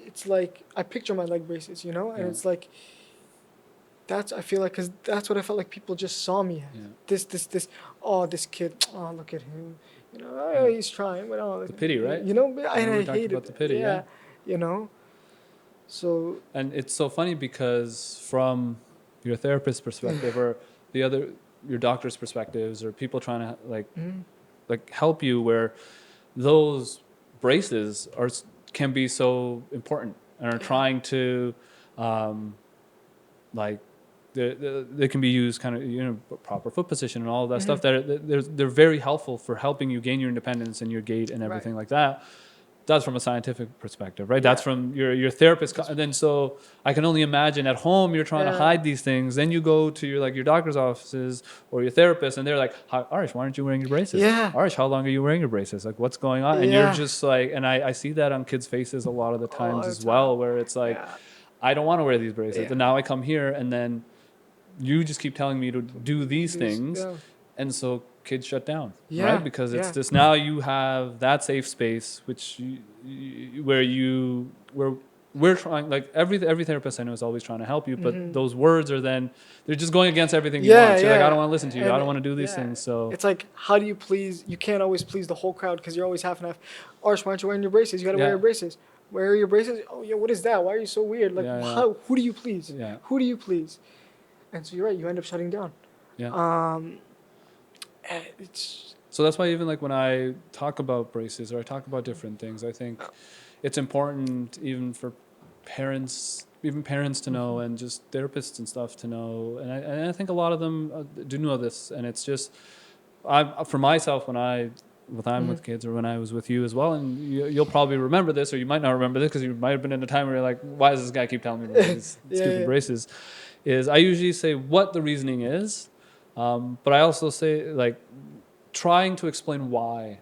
it's like I picture my leg braces, you know, and it's like I feel like, because that's what I felt like people just saw me as. This kid, oh, look at him, you know, oh, he's trying, but the pity, right? You know, and I hate about the pity, you know. So, and it's so funny because from your therapist's perspective or your doctor's perspectives, or people trying to like help you, where those braces can be so important and are trying to like they can be used kind of, you know, proper foot position and all of that stuff, that they're very helpful for helping you gain your independence and your gait and everything like that. that's from a scientific perspective, right? That's from your therapist. And then so I can only imagine at home you're trying to hide these things. Then you go to your doctor's offices or your therapist, and they're like, Arsh, why aren't you wearing your braces? Yeah. Arsh, how long are you wearing your braces? Like, what's going on? And you're just like, and I see that on kids' faces a lot of the times as well, where it's like, I don't want to wear these bracelets. And now I come here, and then you just keep telling me to do these things. And so kids shut down, right? Because it's just now you have that safe space, which where we're trying, like every therapist I know is always trying to help you, but those words are then they're just going against everything you want. So you're like, I don't want to listen to you. I don't want to do these things. So it's like, how do you please? You can't always please the whole crowd because you're always half and half. Arsh, why aren't you wearing your braces? You got to wear your braces. Where are your braces? Oh yeah, what is that? Why are you so weird? Like, who do you please? Who do you please? And so you're right. You end up shutting down. So that's why even like when I talk about braces or I talk about different things, I think it's important even for parents to know, and just therapists and stuff to know. And I think a lot of them do know this. And it's just, for myself, when I'm with kids, or when I was with you as well, and you'll probably remember this, or you might not remember this because you might have been in a time where you're like, why does this guy keep telling me about these stupid braces? Is I usually say what the reasoning is, but I also say like trying to explain why,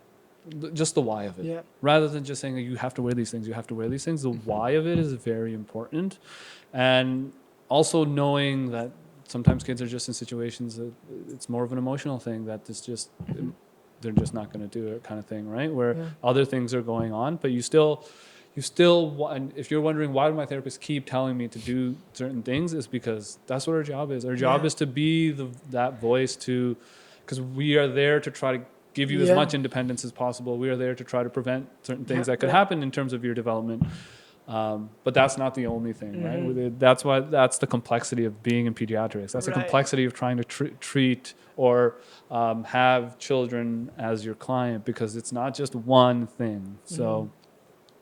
just the why of it, rather than just saying you have to wear these things, you have to wear these things. The why of it is very important, and also knowing that sometimes kids are just in situations that it's more of an emotional thing, that it's just they're just not going to do it, kind of thing, right? Where other things are going on, but you still, and if you're wondering why do my therapist keep telling me to do certain things, is because that's what our job is. Our job is to be that voice because we are there to try to give you as much independence as possible. We are there to try to prevent certain things that could happen in terms of your development. But that's not the only thing, right? That's the complexity of being in pediatrics. That's the complexity of trying to treat or have children as your client, because it's not just one thing. So,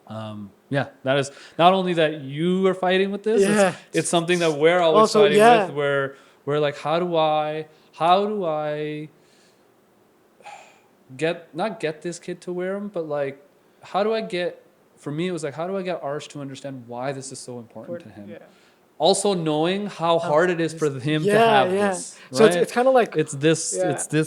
that is not only that you are fighting with this, it's something that we're always also, fighting with, where we're like, how do I not get this kid to wear them, but like, for me, it was like, how do I get Arsh to understand why this is so important to him? Also knowing how hard it is for him to have this. Right? So it's kind of like... It's this,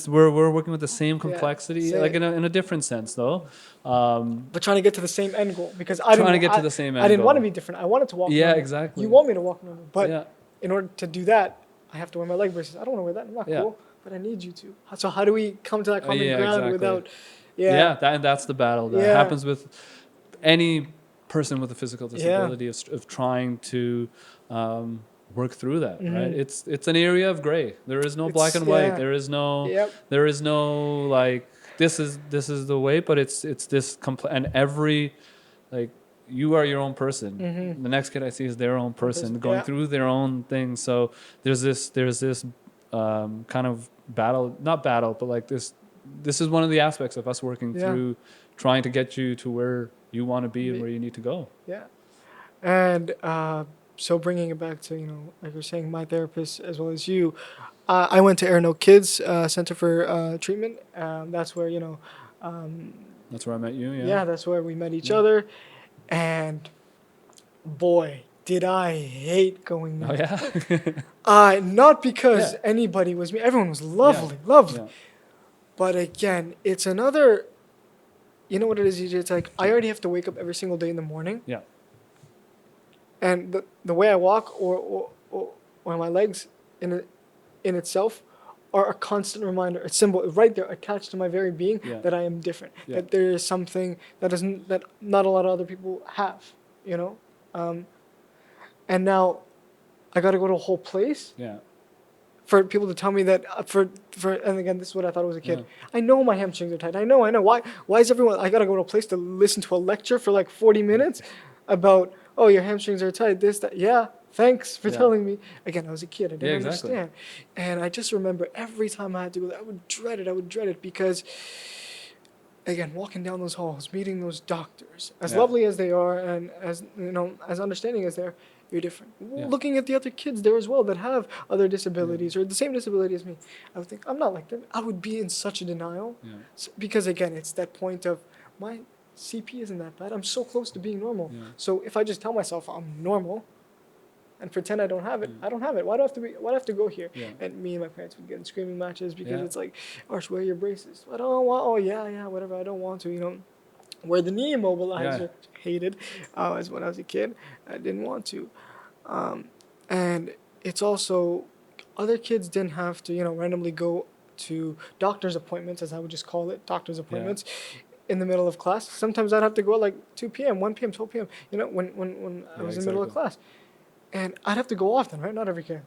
we're working with the same complexity, like in a different sense, though. But trying to get to the same end goal, because I didn't want to be different. I wanted to walk normal. Yeah, exactly. You want me to walk normal, but in order to do that, I have to wear my leg braces. I don't want to wear that. I'm not cool, but I need you to. So how do we come to that common ground without... and that's the battle that happens with any person with a physical disability, of trying to work through that, right? It's an area of gray. There is no black and white. There is no like this is the way, but it's this and every, like, you are your own person. The next kid I see is their own person going through their own thing. So there's this kind of not battle, but like this is one of the aspects of us working through trying to get you to where you want to be and where you need to go. And so bringing it back to, like you're saying, my therapist as well as you, I went to Air No Kids Center for Treatment. That's where, that's where I met you, that's where we met each other. And boy, did I hate going there. Oh, yeah? Not because anybody was me. Everyone was lovely. But again, it's another... You know what it is? It's like, I already have to wake up every single day in the morning. And the way I walk or my legs in itself are a constant reminder, a symbol right there attached to my very being that I am different. That there is something that not a lot of other people have, and now I got to go to a whole place. For people to tell me that and again, this is what I thought I was a kid. I know my hamstrings are tight. I know. Why is everyone... I got to go to a place to listen to a lecture for like 40 minutes about, oh, your hamstrings are tight, this, that. Yeah, thanks for telling me. Again, I was a kid. I didn't understand. And I just remember every time I had to go there, I would dread it because, again, walking down those halls, meeting those doctors, as lovely as they are and as understanding as they are, you're different. Looking at the other kids there as well that have other disabilities or the same disability as me, I would think, I'm not like them. I would be in such a denial because, again, it's that point of my CP isn't that bad. I'm so close to being normal. Yeah. So if I just tell myself I'm normal and pretend I don't have it, I don't have it. Why do I have to go here? Yeah. And me and my parents would get in screaming matches because Yeah. it's like, Arsh, wear your braces. I don't want. Oh yeah, whatever. I don't want to. Wear the knee immobilizer. Yeah. Hated, as when I was a kid. I didn't want to, and it's also other kids didn't have to randomly go to doctor's appointments, as I would just call it, doctor's appointments. In the middle of class, sometimes I'd have to go at like 2 p.m., 1 p.m., 12 p.m. When I was in the middle of class, and I'd have to go often, right? Not every kid.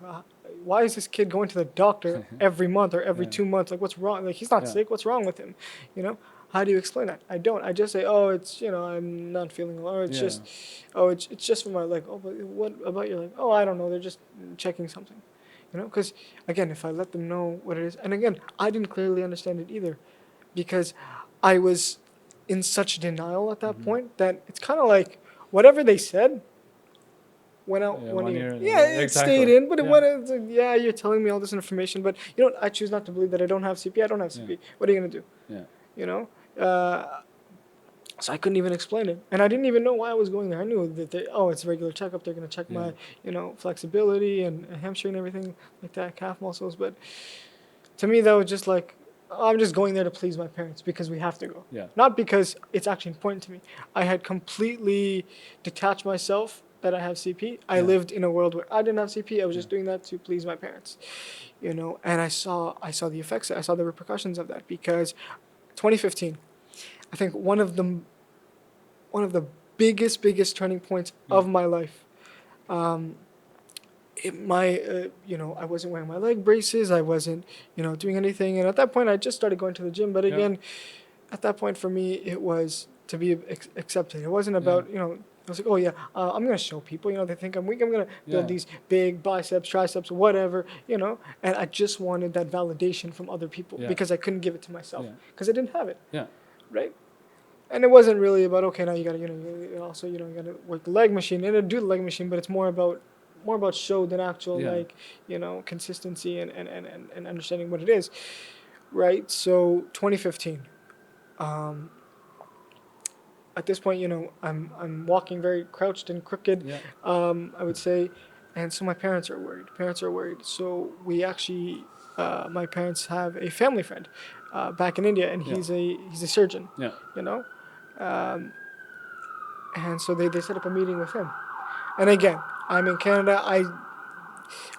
Why is this kid going to the doctor every month or every 2 months? Like, what's wrong? Like, he's not sick. What's wrong with him? How do you explain that? I don't. I just say, oh, it's I'm not feeling well. Or it's just, oh, it's just for my leg. Oh, but what about your leg? Oh, I don't know. They're just checking something. Because again, if I let them know what it is, and again, I didn't clearly understand it either, because I was in such denial at that point that it's kind of like whatever they said went out one ear. Yeah, it stayed in, but it went. It's like, yeah, you're telling me all this information, but I choose not to believe that I don't have CP. I don't have CP. What are you gonna do? Yeah. So I couldn't even explain it, and I didn't even know why I was going there. I knew that it's a regular checkup. They're gonna check my flexibility and hamstring and everything like that, calf muscles. But to me, that was just like, I'm just going there to please my parents because we have to go. Yeah. Not because it's actually important to me. I had completely detached myself that I have CP. I lived in a world where I didn't have CP. I was just doing that to please my parents, and I saw the effects. I saw the repercussions of that because 2015, I think one of the biggest turning points of my life. I wasn't wearing my leg braces. I wasn't, doing anything. And at that point, I just started going to the gym. But again, at that point for me, it was to be accepted. It wasn't about, I was like, oh yeah, I'm going to show people, they think I'm weak. I'm going to build these big biceps, triceps, whatever, and I just wanted that validation from other people because I couldn't give it to myself because I didn't have it. Yeah. Right. And it wasn't really about, okay, now you got to, you also, you got to work the leg machine and do the leg machine, but it's more about show than actual, consistency and understanding what it is. Right. So 2015, at this point, I'm walking very crouched and crooked, I would say. And so my parents are worried. So we actually, my parents have a family friend back in India, and he's a surgeon, and so they set up a meeting with him. And again, I'm in Canada.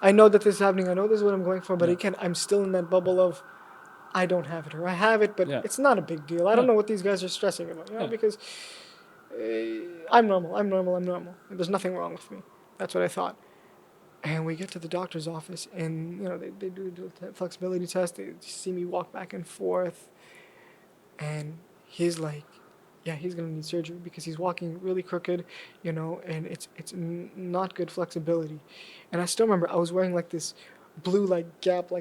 I know that this is happening. I know this is what I'm going for. But again, I'm still in that bubble of I don't have it or I have it, but it's not a big deal. I don't know what these guys are stressing about, because I'm normal. There's nothing wrong with me. That's what I thought. And we get to the doctor's office, and they do the flexibility test. They see me walk back and forth, and he's like, yeah, he's gonna need surgery because he's walking really crooked, and it's not good flexibility. And I still remember I was wearing like this blue Gap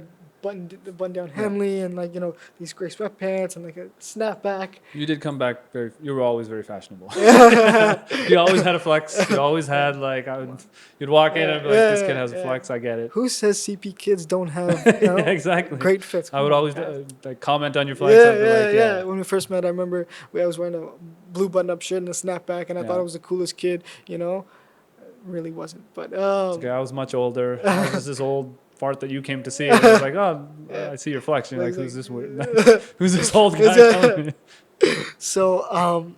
button down Henley and these gray sweatpants and like a snapback. You did come back you were always very fashionable. You always had a flex. You always had you'd walk in and be like, this kid has a flex, I get it. Who says CP kids don't have exactly great fits? I would always comment on your flex. When we first met, I remember I was wearing a blue button-up shirt and a snapback, and I thought I was the coolest kid, really wasn't. But I was much older. I was this old fart that you came to see, and I was like, oh, I see your flex. And you're like, who's this weird? Who's this old guy? So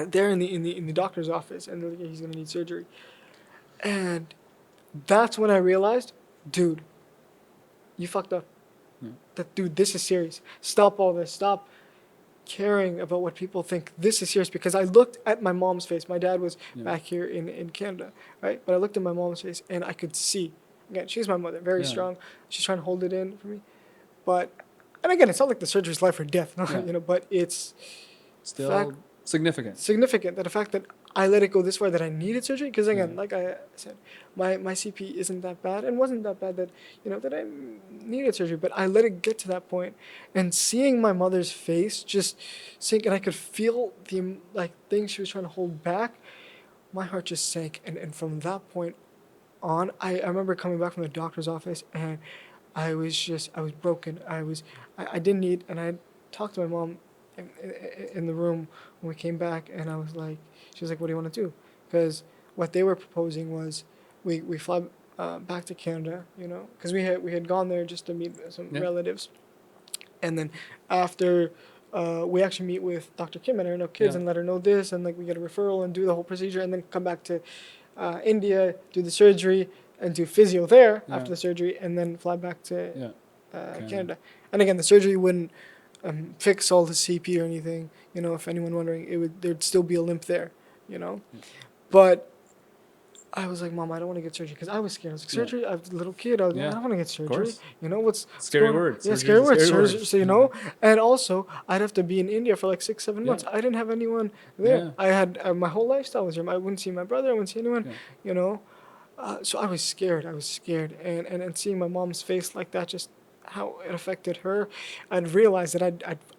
they're in the doctor's office, and they're like, he's gonna need surgery. And that's when I realized, dude, you fucked up. Dude, this is serious. Stop all this. Stop caring about what people think. This is serious, because I looked at my mom's face. My dad was back here in Canada, right? But I looked at my mom's face, and I could see. Again, she's my mother, very strong. She's trying to hold it in for me. And again, it's not like the surgery's life or death, but it's still significant. Significant that the fact that I let it go this far, that I needed surgery, because again, like I said, my CP isn't that bad, and wasn't that bad that that I needed surgery, but I let it get to that point, and seeing my mother's face just sink, and I could feel the things she was trying to hold back, my heart just sank, and from that point on, I remember coming back from the doctor's office, and I was broken. I didn't eat, and I talked to my mom in the room when we came back, and I was like, she was like, "What do you want to do?" Because what they were proposing was we fly back to Canada, because we had gone there just to meet some relatives, and then after. We actually meet with Dr. Kim and her kids and let her know this, and like we get a referral and do the whole procedure, and then come back to India, do the surgery, and do physio there after the surgery, and then fly back to Canada. And again, the surgery wouldn't fix all the CP or anything. If anyone wondering, there'd still be a limp there. But I was like, Mom, I don't want to get surgery because I was scared. I was like, surgery? I was a little kid. I was like, I don't want to get surgery. What's scary going on? words? Yeah, scary words. Surgery, so, and also I'd have to be in India for like 6-7 months. I didn't have anyone there. I had my whole lifestyle was here. I wouldn't see my brother. I wouldn't see anyone. So I was scared. And seeing my mom's face like that, just how it affected her, I'd realized that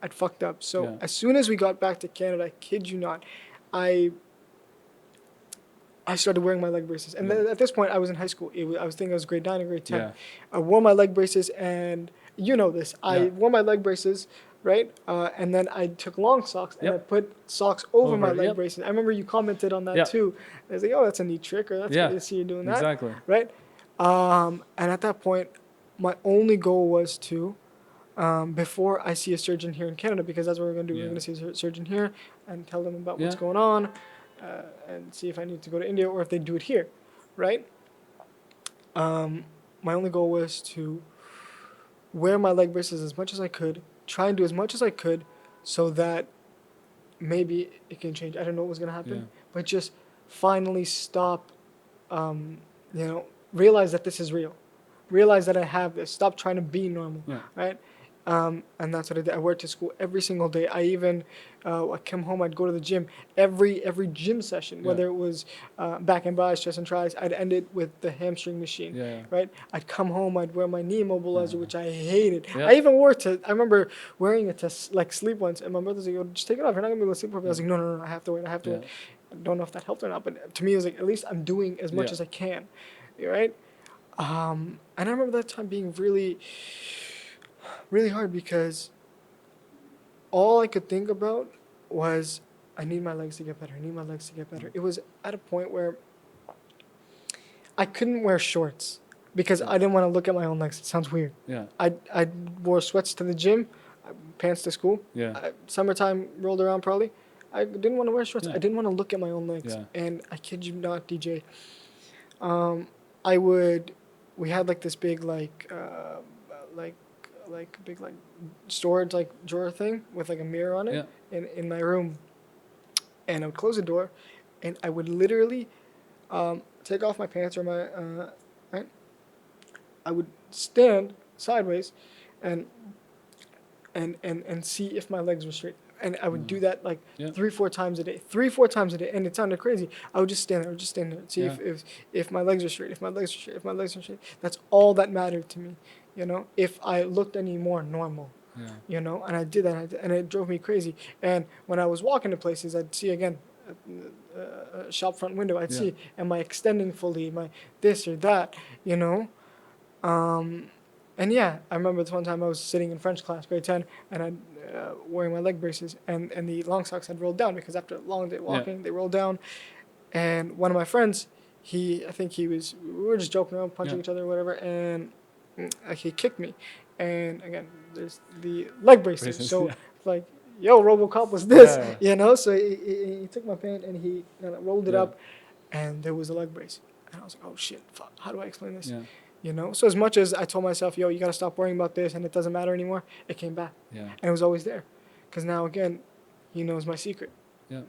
I'd fucked up. So as soon as we got back to Canada, I kid you not, I started wearing my leg braces. And then at this point, I was in high school. I was thinking I was grade 9 or grade 10. Yeah. I wore my leg braces, and you know this. I wore my leg braces, right? And then I took long socks, and I put socks over my leg braces. I remember you commented on that too. I was like, oh, that's a neat trick, or that's good to see you doing that. Exactly. Right? And at that point, my only goal was to, before I see a surgeon here in Canada, because that's what we're going to do. We're going to see a surgeon here and tell them about what's going on. And see if I need to go to India or if they do it here, right? My only goal was to wear my leg braces as much as I could, try and do as much as I could, so that maybe it can change. I don't know what was gonna happen, but just finally stop. Realize that this is real. Realize that I have this. Stop trying to be normal, right? And that's what I did. I wore it to school every single day. I even, I come home, I'd go to the gym. Every gym session, whether it was back and bis, chest and tris, I'd end it with the hamstring machine, right? I'd come home, I'd wear my knee immobilizer, which I hated. I even wore it I remember wearing it to like sleep once, and my brother's like, "Yo, just take it off. You're not going to be able to sleep properly." I was like, no, I have to wear it. I don't know if that helped or not, but to me, it was like, at least I'm doing as much as I can, right? And I remember that time being really, really hard because all I could think about was, I need my legs to get better. I need my legs to get better. It was at a point where I couldn't wear shorts because I didn't want to look at my own legs. It sounds weird. Yeah. I wore sweats to the gym, pants to school. Yeah. Summertime rolled around probably. I didn't want to wear shorts. I didn't want to look at my own legs. Yeah. And I kid you not, DJ. We had like this big big storage drawer thing with like a mirror on it in my room, and I would close the door, and I would literally take off my pants or my right. I would stand sideways, and see if my legs were straight. And I would do that 3-4 times a day. 3-4 times a day. And it sounded crazy. I would just stand there. And see if my legs are straight. If my legs are straight. If my legs are straight. That's all that mattered to me. If I looked any more normal. Yeah. And I did that. And it drove me crazy. And when I was walking to places, I'd see again a shop front window. I'd see, am I extending fully? Am I this or that? And I remember this one time I was sitting in French class, grade 10, and I'd wearing my leg braces, and the long socks had rolled down because after a long day walking, they rolled down. And one of my friends, we were just joking around, punching each other or whatever, and he kicked me. And again, there's the leg braces. So like, yo, RoboCop was this, So he took my pant and he rolled it up, and there was a leg brace. And I was like, oh shit, fuck, how do I explain this? Yeah. So as much as I told myself, yo, you got to stop worrying about this and it doesn't matter anymore, it came back. Yeah. And it was always there. Because now, again, he knows my secret. Yeah.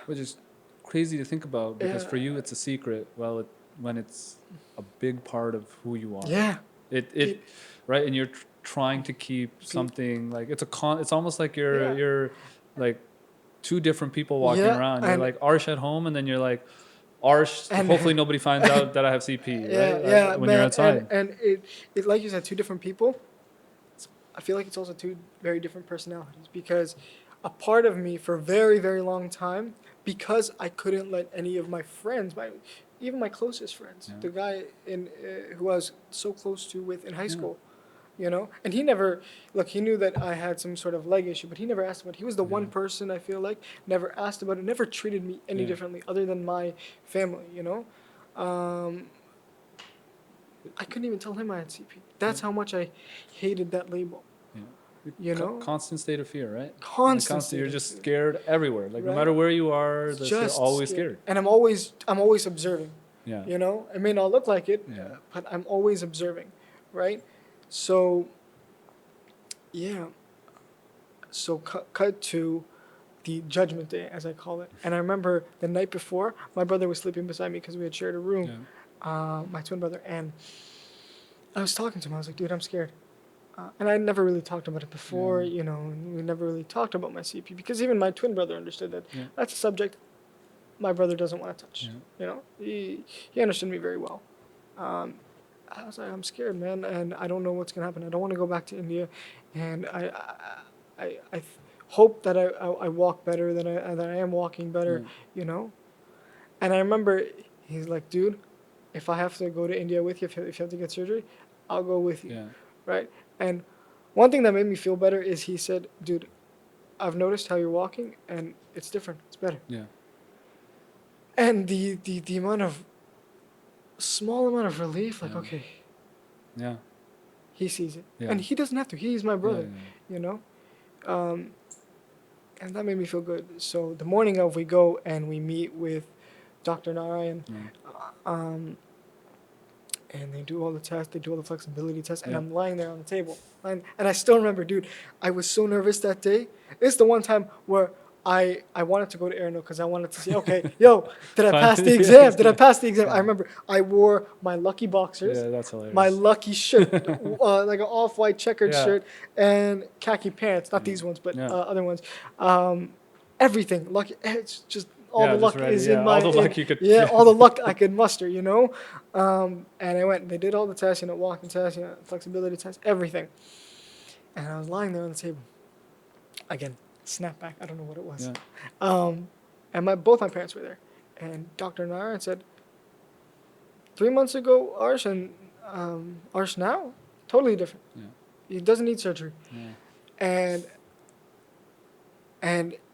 Which is crazy to think about because for you it's a secret. Well, when it's a big part of who you are. Yeah. It right? And you're trying to keep something like, it's almost like you're like two different people walking around. You're like Arsh at home, and then you're like, Arsh, hopefully nobody finds out that I have CP, right? Yeah, when you're outside. And it like you said, two different people. I feel like it's also two very different personalities because a part of me for a very, very long time, because I couldn't let any of my friends, even my closest friends, the guy who I was so close to in high school, you know. And he never, look, he knew that I had some sort of leg issue, but he never asked about it. He was the one person I feel like never asked about it, never treated me any differently other than my family, you know. I couldn't even tell him I had CP. That's how much I hated that label. You know, constant state of fear, right? Constant. You're just scared everywhere. Like no Right? matter where you are, you're always scared. And I'm always observing. Yeah. You know, it may not look like it, Yeah. but I'm always observing, right? So, yeah. So cut to the judgment day, as I call it. And I remember the night before, my brother was sleeping beside me because we had shared a room. My twin brother, and I was talking to him. I was like, dude, I'm scared. And I never really talked about it before, you know, and we never really talked about my CP because even my twin brother understood that that's a subject my brother doesn't want to touch. You know, he understood me very well. I was like, I'm scared, man, and I don't know what's gonna happen. I don't want to go back to India, and I hope that I walk better than I am walking better, you know. And I remember he's like, dude, if I have to go to India with you, if you have to get surgery, I'll go with you, right? And one thing that made me feel better is he said, dude, I've noticed how you're walking, and it's different. It's better. Yeah. And the small amount of relief, like, okay. Yeah. He sees it. Yeah. And he doesn't have to. He's my brother, you know? And that made me feel good. So the morning of, we go and we meet with Dr. Narayan. And they do all the tests, they do all the flexibility tests, and I'm lying there on the table. And I still remember, dude, I was so nervous that day. It's the one time where I wanted to go to Airno because I wanted to see, okay, yo, did I pass the exam? Did I pass the exam? I remember I wore my lucky boxers, that's hilarious. my lucky shirt, like an off-white checkered shirt, and khaki pants. Not these ones, but other ones. Everything, lucky, it's just... all the luck is in my... all the luck you could... all the luck I could muster, you know? And I went, they did all the tests, you know, walking tests, you know, flexibility tests, everything. And I was lying there on the table. Again, snapback, I don't know what it was. And both my parents were there. And Dr. Narayan said, 3 months ago, Arsh, and Arsh now, totally different. He doesn't need surgery. And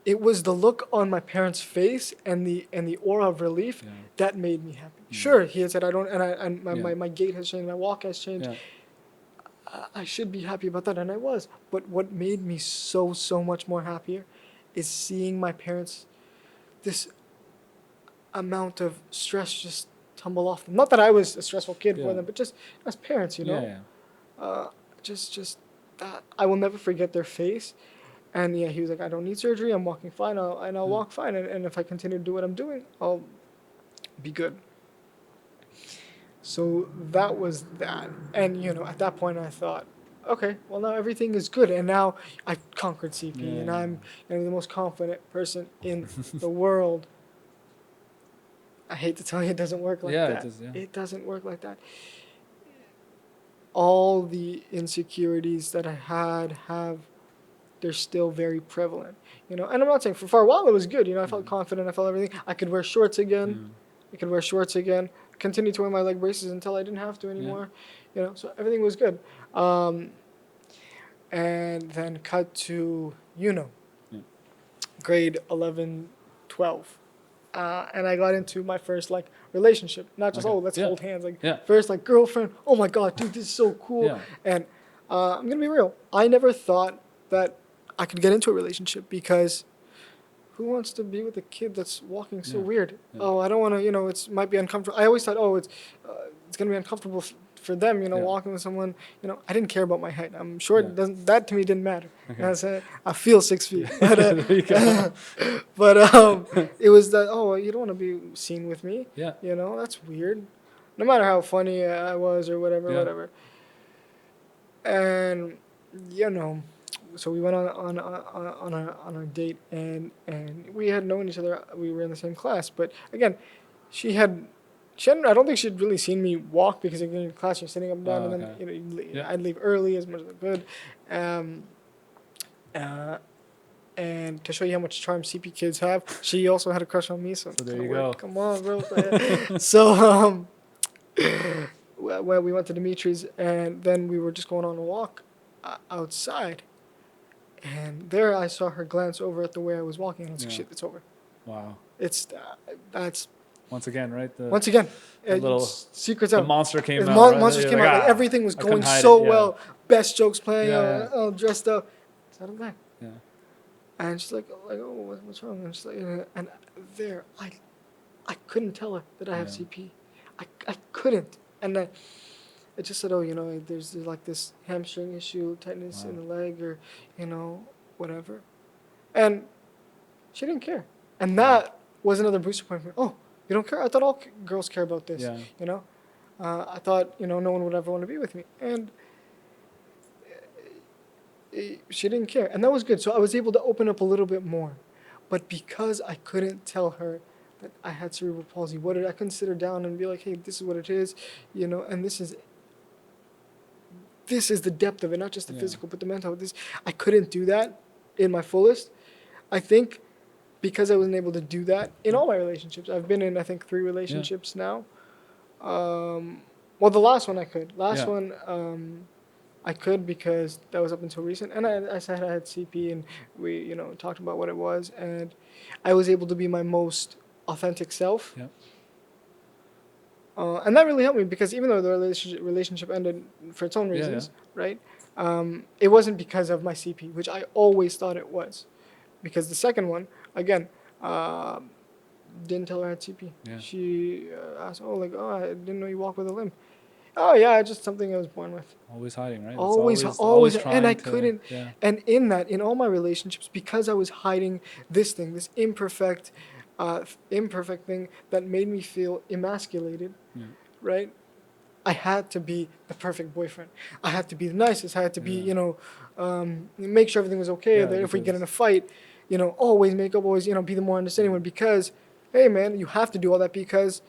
it was the look on my parents' face and the aura of relief that made me happy. Sure, he had said my gait has changed, my walk has changed. I should be happy about that, and I was. But what made me so much more happier is seeing my parents, this amount of stress just tumble off them. Not that I was a stressful kid for them, but just as parents, you know. Just that I will never forget their face. And he was like, I don't need surgery. I'm walking fine. I'll walk fine. And if I continue to do what I'm doing, I'll be good. So that was that. And, you know, at that point I thought, okay, well, now everything is good. And now I've conquered CP and I'm the most confident person in the world. I hate to tell you, it doesn't work like that. It doesn't work like that. All the insecurities that I have, they're still very prevalent, you know. And I'm not saying for a while it was good, you know. I felt confident, I felt everything. I could wear shorts again. Continue to wear my leg braces until I didn't have to anymore, you know. So everything was good. And then cut to, you know, grade 11, 12. And I got into my first, like, relationship. Not just, let's hold hands. Like, first, like, girlfriend. Oh, my God, dude, this is so cool. And I'm going to be real. I never thought that I could get into a relationship because who wants to be with a kid that's walking so weird? Oh, I don't want to, you know, it might be uncomfortable. I always thought, it's going to be uncomfortable for them, you know, walking with someone. You know, I didn't care about my height. I'm short. That to me didn't matter. I said, I feel 6 feet. But, it was that, you don't want to be seen with me. You know, that's weird. No matter how funny I was or whatever. And, you know, so we went on our date, and we had known each other. We were in the same class, but again, she hadn't. I don't think she'd really seen me walk because in class you're sitting up and down, and then you know I'd leave early as much as I could. And to show you how much charm CP kids have, she also had a crush on me. So there you go. Come on, bro. So when we went to Dimitri's, and then we were just going on a walk outside, and there I saw her glance over at the way I was walking, and I was like, shit, it's over. Wow. It's that's once again, right? Once again, little secrets out. The monster came out. Monsters came out. Like, everything was going so well. Best jokes playing. All dressed up. So I'm back. Yeah. And she's like, oh, what's wrong? And she's like, and there, I couldn't tell her that I have CP. I couldn't. And I just said, oh, there's like this hamstring issue, tightness in the leg, or, whatever. And she didn't care. And that was another booster point for me. Oh, you don't care? I thought all girls care about this. Yeah. I thought, no one would ever want to be with me. And she didn't care. And that was good. So I was able to open up a little bit more. But because I couldn't tell her that I had cerebral palsy, I couldn't sit her down and be like, hey, this is what it is, and this is the depth of it, not just the physical, but the mental. I couldn't do that in my fullest. I think because I wasn't able to do that in all my relationships. I've been in, I think, 3 relationships now. Well, the last one I could. Last one I could because that was up until recent. And I said I had CP, and we, talked about what it was. And I was able to be my most authentic self. Yeah. And that really helped me because even though the relationship ended for its own reasons, right? It wasn't because of my CP, which I always thought it was. Because the second one, again, didn't tell her I had CP. Yeah. She asked, I didn't know you walk with a limp. Oh, yeah, just something I was born with. Always hiding, right? Always trying. And I couldn't. Yeah. And in all my relationships, because I was hiding this thing, this imperfect thing that made me feel emasculated, right? I had to be the perfect boyfriend. I had to be the nicest. I had to be, make sure everything was okay. That if we get in a fight, always make up, always, be the more understanding one. Because, hey, man, you have to do all that because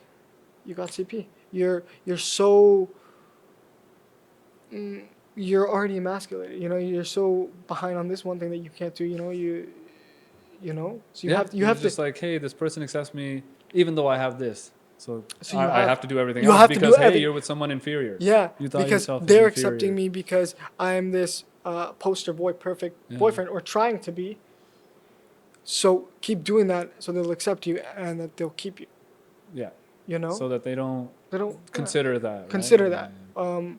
you got CP. You're so, you're already emasculated. You're so behind on this one thing that you can't do. So you have to. Just like, hey, this person accepts me even though I have this. So I have to do everything else have because, hey, you're with someone inferior. Yeah, because they're accepting me because I'm this poster boy, perfect boyfriend, or trying to be. So keep doing that so they'll accept you and that they'll keep you. Yeah. So that they don't consider that. Consider that. And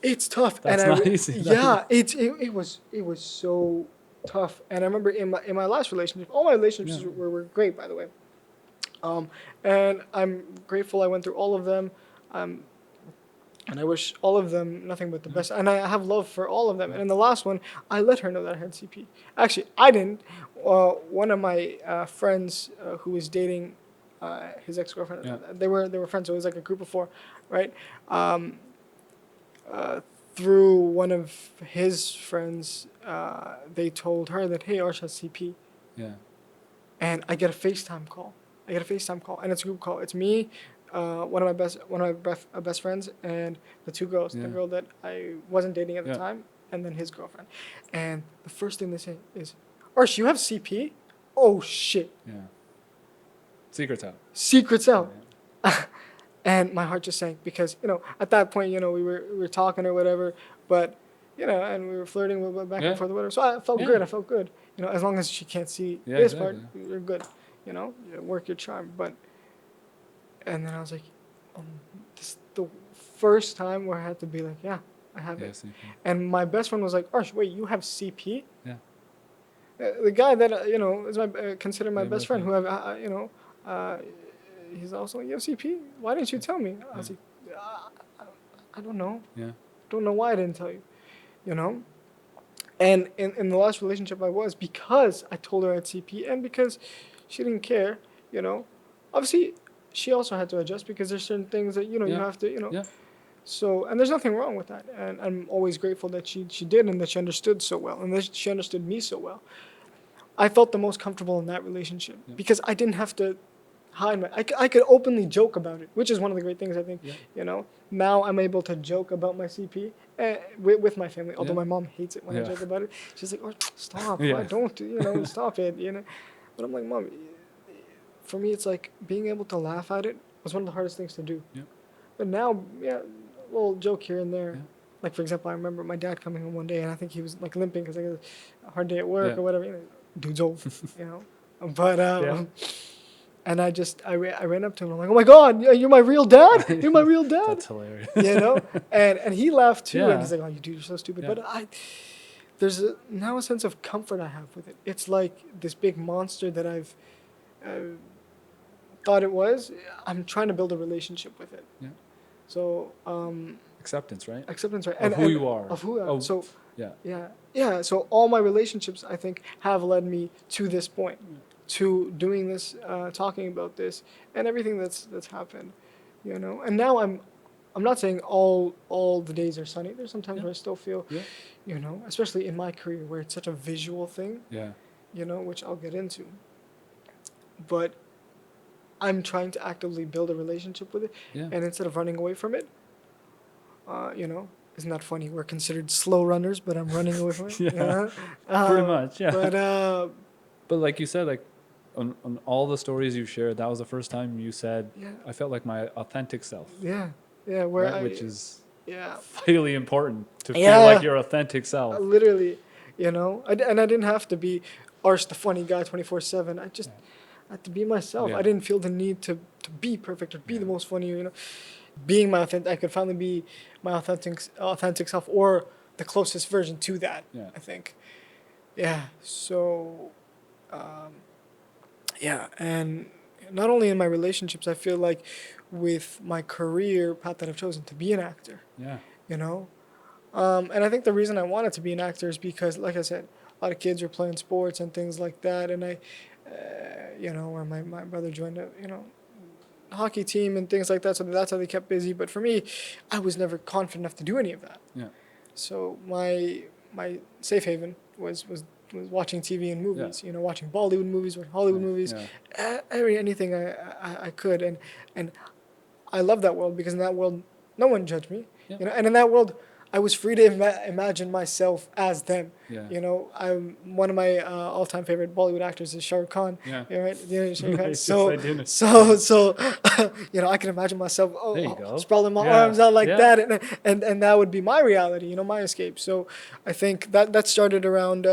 it's tough. That's not easy. Yeah, it was so tough. And I remember in my last relationship, all my relationships were great, by the way. And I'm grateful I went through all of them. And I wish all of them nothing but the best. And I have love for all of them. And in the last one, I let her know that I had CP. Actually, I didn't. One of my friends who was dating his ex-girlfriend, they were friends, so it was like a group of 4, right? Through one of his friends, they told her that, hey, Arsh has CP. Yeah. And I get a FaceTime call. And it's a group call. It's me, one of my best friends, and the 2 girls. The girl that I wasn't dating at the time, and then his girlfriend. And the first thing they say is, Arsh, you have CP? Oh, shit. Yeah. Secret's out. Yeah. And my heart just sank because, at that point, we were talking or whatever, but, and we were flirting back and forth or whatever. So I felt good. I felt good. As long as she can't see this part, you're good. You work your charm. And then I was like, this is the first time where I had to be like, yeah, I have it. CP. And my best friend was like, Arsh, wait, you have CP? Yeah. The guy that, is considered my best friend, who I've, he's also like, you have CP? Why didn't you tell me? I was like, I don't know. Yeah. Don't know why I didn't tell you, And in the last relationship I was, because I told her I had CP and because she didn't care, Obviously, she also had to adjust because there's certain things that, you have to, Yeah. So, and there's nothing wrong with that. And I'm always grateful that she did and that she understood so well and that she understood me so well. I felt the most comfortable in that relationship because I didn't have to hide I could openly joke about it, which is one of the great things I think, Now I'm able to joke about my CP with my family, although my mom hates it when I joke about it. She's like, oh, stop, don't, stop it, But I'm like, Mom, for me, it's like being able to laugh at it was one of the hardest things to do. Yeah. But now, yeah, a little joke here and there. Yeah. Like, for example, I remember my dad coming home one day, and I think he was like limping because like a hard day at work Yeah. or whatever. You know, dude's old, you know. But Yeah. and I ran up to him. I'm like, oh my God, you're my real dad. You're my real dad. That's hilarious. You know. And he laughed too, and Yeah. he's like, oh, you dude, you're so stupid. Yeah. But there's now a sense of comfort I have with it. It's like this big monster that I've thought it was. I'm trying to build a relationship with it. Yeah. So Acceptance, right? acceptance, right? Of who you are. Of who I am. Oh, So yeah. yeah. So all my relationships, I think, have led me to this point, to doing this, talking about this, and everything that's happened, you know. And now I'm not saying all the days are sunny. There's sometimes where I still feel, Yeah. you know, especially in my career where it's such a visual thing, Yeah. you know, which I'll get into. But I'm trying to actively build a relationship with it, Yeah. and instead of running away from it, you know, isn't that funny? We're considered slow runners, but I'm running away from it. Yeah, you know? pretty much, yeah. But Like you said, like on all the stories you shared, that was the first time you said, yeah, I felt like my authentic self, yeah, where right? Which is yeah, really important to feel Yeah. like your authentic self. literally, you know, and I didn't have to be Arsh the funny guy 24/7. I just had to be myself. Yeah. I didn't feel the need to be perfect or be the Yeah. most funny, you know. Being my authentic, I could finally be my authentic self, or the closest version to that. Yeah. I think. Yeah. So, yeah, and not only in my relationships, I feel like with my career path that I've chosen to be an actor, Yeah. you know. And I think the reason I wanted to be an actor is because, like I said, a lot of kids were playing sports and things like that, and you know, where my brother joined a, you know, hockey team and things like that, so that's how they kept busy. But for me, I was never confident enough to do any of that. Yeah. So my safe haven was watching TV and movies. You know, watching Bollywood movies, watching Hollywood movies, anything I could, and I love that world because in that world, no one judged me. Yeah. You know, and in that world, I was free to imagine myself as them. Yeah. You know, I'm one of my all-time favorite Bollywood actors is Shah Rukh Khan. Yeah. You know, right? You know, Shah Rukh Khan. Yes, I do. So, you know, I can imagine myself There you go. sprawling my Yeah. arms out like Yeah. that, and that would be my reality. You know, my escape. So, I think that started around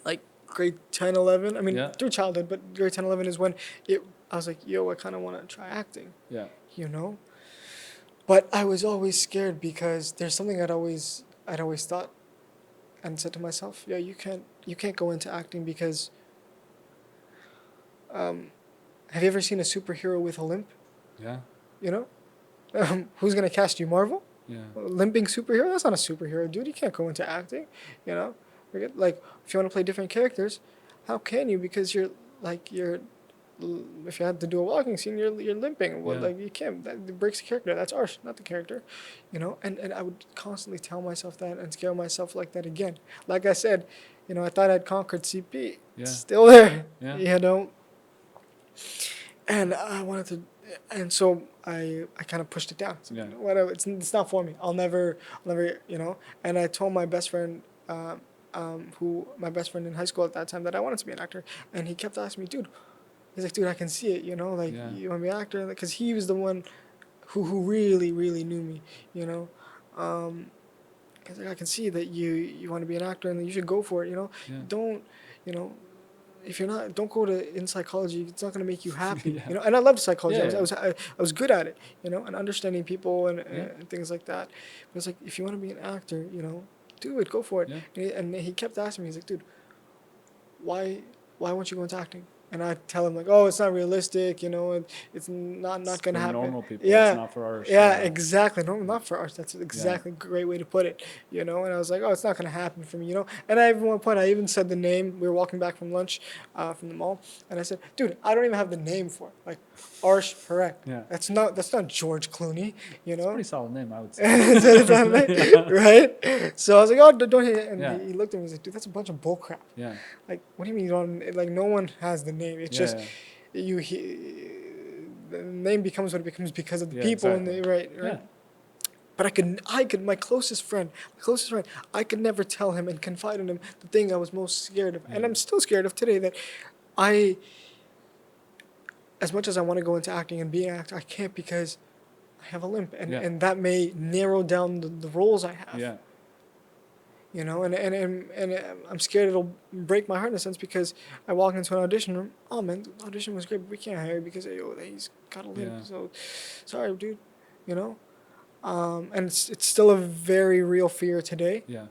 like grade 10, 11. I mean, Yeah. through childhood, but grade 10, 11 is when I was like, yo, I kind of want to try acting. Yeah. You know. But I was always scared because there's something I'd always thought and said to myself, yeah, you can't go into acting because have you ever seen a superhero with a limp? Yeah. You know? Who's gonna cast you, Marvel? Yeah. A limping superhero? That's not a superhero, dude. You can't go into acting, you know? Like, if you want to play different characters, how can you? Because if you had to do a walking scene, you're limping. Well, Yeah. like you can't. That breaks the character. That's Arsh, not the character, you know. And I would constantly tell myself that and scare myself like that again. Like I said, you know, I thought I'd conquered CP. Yeah. It's still there. Yeah. You know. And I wanted to, and so I kind of pushed it down. So, Yeah. you know, whatever. It's not for me. I'll never, you know. And I told my best friend. My best friend in high school at that time, that I wanted to be an actor, and he kept asking me, dude. He's like, dude, I can see it, you know, like Yeah. you want to be an actor, because he was the one who really knew me, you know. He's like, I can see that you want to be an actor and that you should go for it, you know. Yeah. Don't, you know, if you're not, don't go in psychology. It's not going to make you happy, Yeah. you know. And I loved psychology. Yeah, I was good at it, you know, and understanding people and Yeah. and things like that. But it's like, if you want to be an actor, you know, do it, go for it. Yeah. And he kept asking me, he's like, dude, why won't you go into acting? And I tell him like, oh, it's not realistic, you know, and it's not gonna For happen. normal people. Yeah, It's not for ours. yeah, exactly. No, not for us. That's exactly a great way to put it, you know. And I was like, oh, it's not gonna happen for me, you know. And at one point, I even said the name. We were walking back from lunch, from the mall, and I said, dude, I don't even have the name for it. Like, Arsh Parekh. Yeah. That's not George Clooney, you know. Pretty solid name, I would say. Right? So I was like, oh, don't hit it. And Yeah. he looked at me and was like, dude, that's a bunch of bullcrap. Yeah. Like, what do you mean you don't, like, no one has the name. It's Yeah, just, the name becomes what it becomes because of the Yeah, people exactly. and right? Yeah. But I could, my closest friend, I could never tell him and confide in him the thing I was most scared of. And Yeah. I'm still scared of today, that as much as I want to go into acting and be an actor, I can't, because I have a limp, and Yeah. and that may narrow down the roles I have. Yeah. You know, and I'm scared it'll break my heart in a sense because I walk into an audition room. Oh man, the audition was great, but we can't hire you because he's got a limp. Yeah. So, sorry, dude. You know, and it's still a very real fear today. Yeah.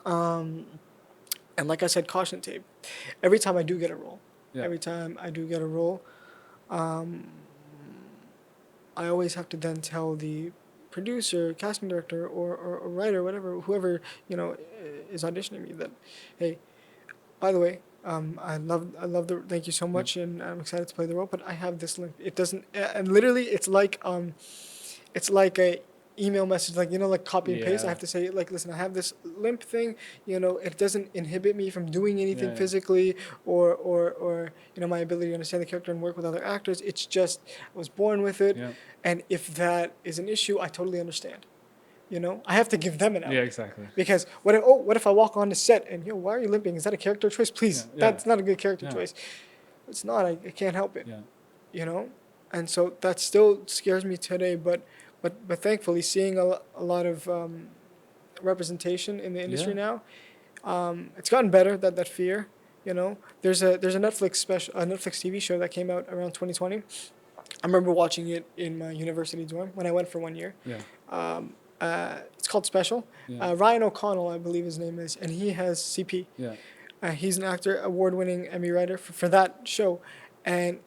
And like I said, caution tape. Every time I do get a role, Yeah. every time I do get a role, I always have to then tell the producer, casting director, or writer, whatever, whoever is auditioning me that, hey, by the way, I love the thank you so much, and I'm excited to play the role, but I have this link. It doesn't, and literally, it's like a email message, like like copy and paste. I Yeah. have to say, like, listen, I have this limp thing. It doesn't inhibit me from doing anything Yeah. physically, or my ability to understand the character and work with other actors. It's just I was born with it, Yeah. and if that is an issue, I totally understand. I have to give them an out. Yeah. Exactly. Because what if I walk on the set and why are you limping? Is that a character choice? Please, Yeah. that's not a good character Yeah. choice. It's not. I can't help it. Yeah. And so that still scares me today. But thankfully, seeing a lot of representation in the industry now, it's gotten better. That fear. There's a Netflix a Netflix TV show that came out around 2020. I remember watching it in my university dorm when I went for 1 year. Yeah. It's called Special. Yeah. Ryan O'Connell, I believe his name is, and he has CP. Yeah. He's an actor, award-winning Emmy writer for that show, and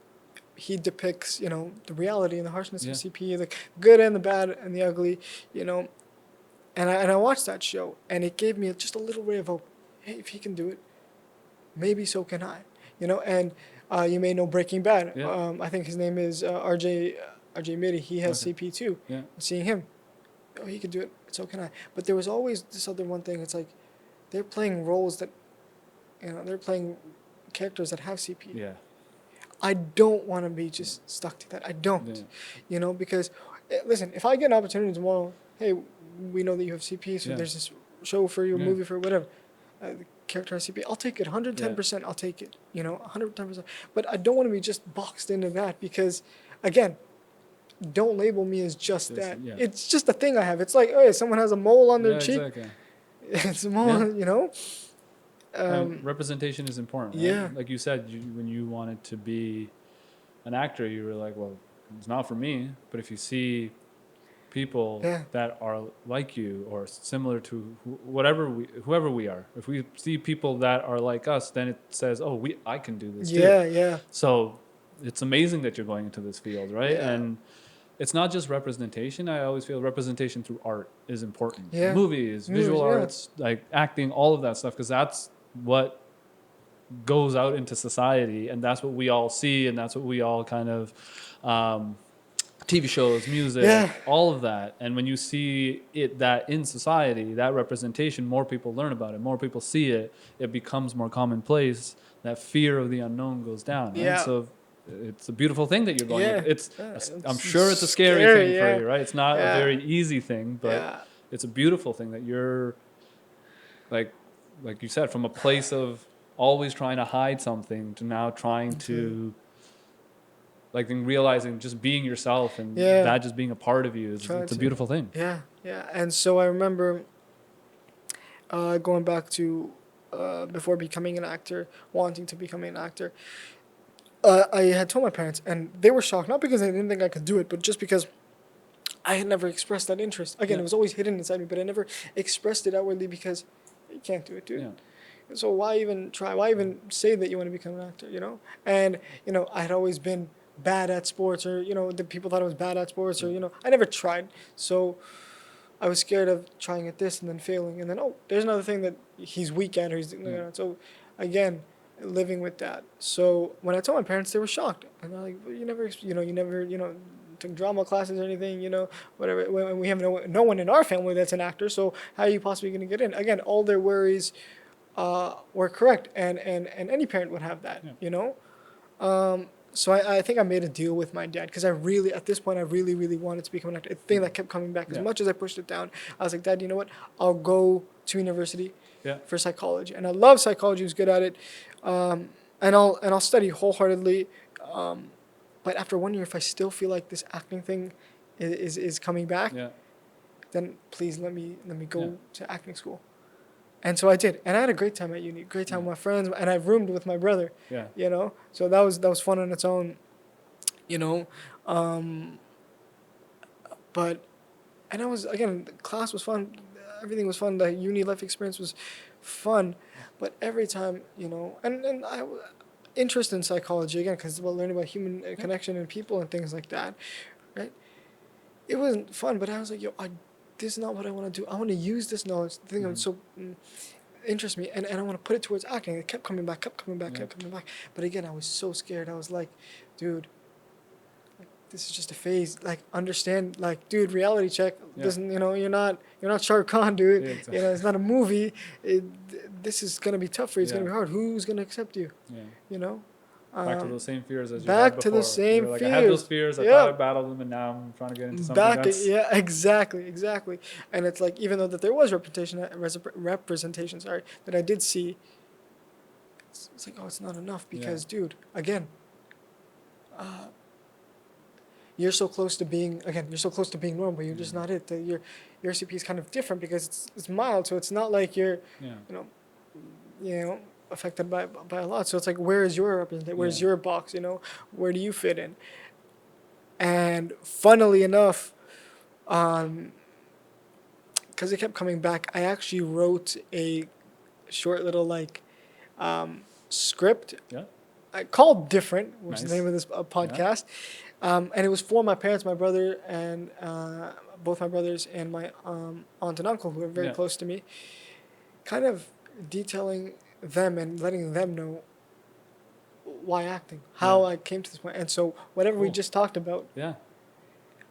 he depicts, the reality and the harshness Yeah. of CP, the good and the bad and the ugly, And I watched that show, and it gave me just a little ray of hope. Hey, if he can do it, maybe so can I. And you may know Breaking Bad. Yeah. I think his name is RJ Mitty. He has Okay. CP too. Yeah. Seeing him, oh, he could do it. So can I. But there was always this other one thing. It's like they're playing roles that, they're playing characters that have CP. Yeah. I don't want to be just stuck to that. I don't. Yeah. Because, listen, if I get an opportunity tomorrow, hey, we know that you have CP, so Yeah. there's this show for you, Yeah. movie for whatever. The character has CP. I'll take it 110%. I'll take it. 110%. But I don't want to be just boxed into that because, again, don't label me as just that. Yeah. It's just a thing I have. It's like, oh, yeah, someone has a mole on their Yeah, cheek. exactly. It's a mole, And representation is important. Right? Yeah. Like you said, when you wanted to be an actor, you were like, well, it's not for me. But if you see people that are like you or similar to whoever we are, if we see people that are like us, then it says, oh, I can do this too. Yeah. So it's amazing that you're going into this field, right? Yeah. And it's not just representation. I always feel representation through art is important. Yeah. Movies, visual arts, like acting, all of that stuff, because that's what goes out into society, and that's what we all see, and that's what we all kind of TV shows, music, all of that. And when you see that in society, that representation, more people learn about it, more people see it, it becomes more commonplace. That fear of the unknown goes down. Right? Yeah. So it's a beautiful thing that you're going. Yeah. I'm sure it's a scary thing for you, right? It's not a very easy thing, but it's a beautiful thing that you're, like you said, from a place of always trying to hide something to now trying to, like, realizing just being yourself and that just being a part of you it's a beautiful thing. Yeah. And so I remember going back to before becoming an actor, wanting to become an actor. I had told my parents, and they were shocked, not because they didn't think I could do it, but just because I had never expressed that interest. Again, it was always hidden inside me, but I never expressed it outwardly because you can't do it, dude. Yeah. So why even try? Why even say that you want to become an actor, And, I had always been bad at sports, or, the people thought I was bad at sports, or, I never tried. So I was scared of trying at this and then failing. And then, there's another thing that he's weak at, or he's, so again, living with that. So when I told my parents, they were shocked. And they're like, well, you never, took drama classes or anything, whatever. When we have no one in our family that's an actor, so how are you possibly going to get in? Again, all their worries were correct, and any parent would have that, So I think I made a deal with my dad because at this point, I really wanted to become an actor. A thing that kept coming back. As much as I pushed it down, I was like, Dad, you know what? I'll go to university for psychology. And I love psychology. I was good at it. And I'll study wholeheartedly. But after 1 year, if I still feel like this acting thing is coming back, Yeah. then please let me go Yeah. to acting school. And so I did, and I had a great time at uni, great time with my friends, and I roomed with my brother. Yeah. You know, so that was fun on its own. You know, um, but and I was again, the class was fun, everything was fun. The uni life experience was fun, but every time, and interest in psychology again because it's about learning about human connection and people and things like that, right? It wasn't fun, but I was like, yo, this is not what I want to do. I want to use this knowledge, the thing that so interests me, and I want to put it towards acting. It kept coming back, kept coming back, kept coming back. But again, I was so scared. I was like, dude, this is just a phase. Like, understand, like, dude, reality check. Doesn't, you're not Shah Rukh Khan, dude. Yeah, exactly. It's not a movie. This is gonna be tough for you. It's gonna Yeah. be hard. Who's gonna accept you? Yeah. You know. Back to those same fears as you back had to before. the same You're like, I had those fears. fears. I Yeah. thought I battled them, and now I'm trying to get into something that's... Yeah, exactly. And it's like, even though that there was representation, sorry, that I did see, it's like, oh, it's not enough because, dude, again, you're so close to being normal, but you're just not it. Your CP is kind of different because it's mild, so it's not like you're, you know, affected by a lot. So it's like, where is your representation? Where's your box? Where do you fit in? And funnily enough, because it kept coming back, I actually wrote a short little script. Yeah. Called Different, which is Nice. the name of this podcast. And it was for my parents, my brother, and both my brothers and my aunt and uncle, who are very close to me, kind of detailing them and letting them know why acting, how I came to this point. And so whatever we just talked about,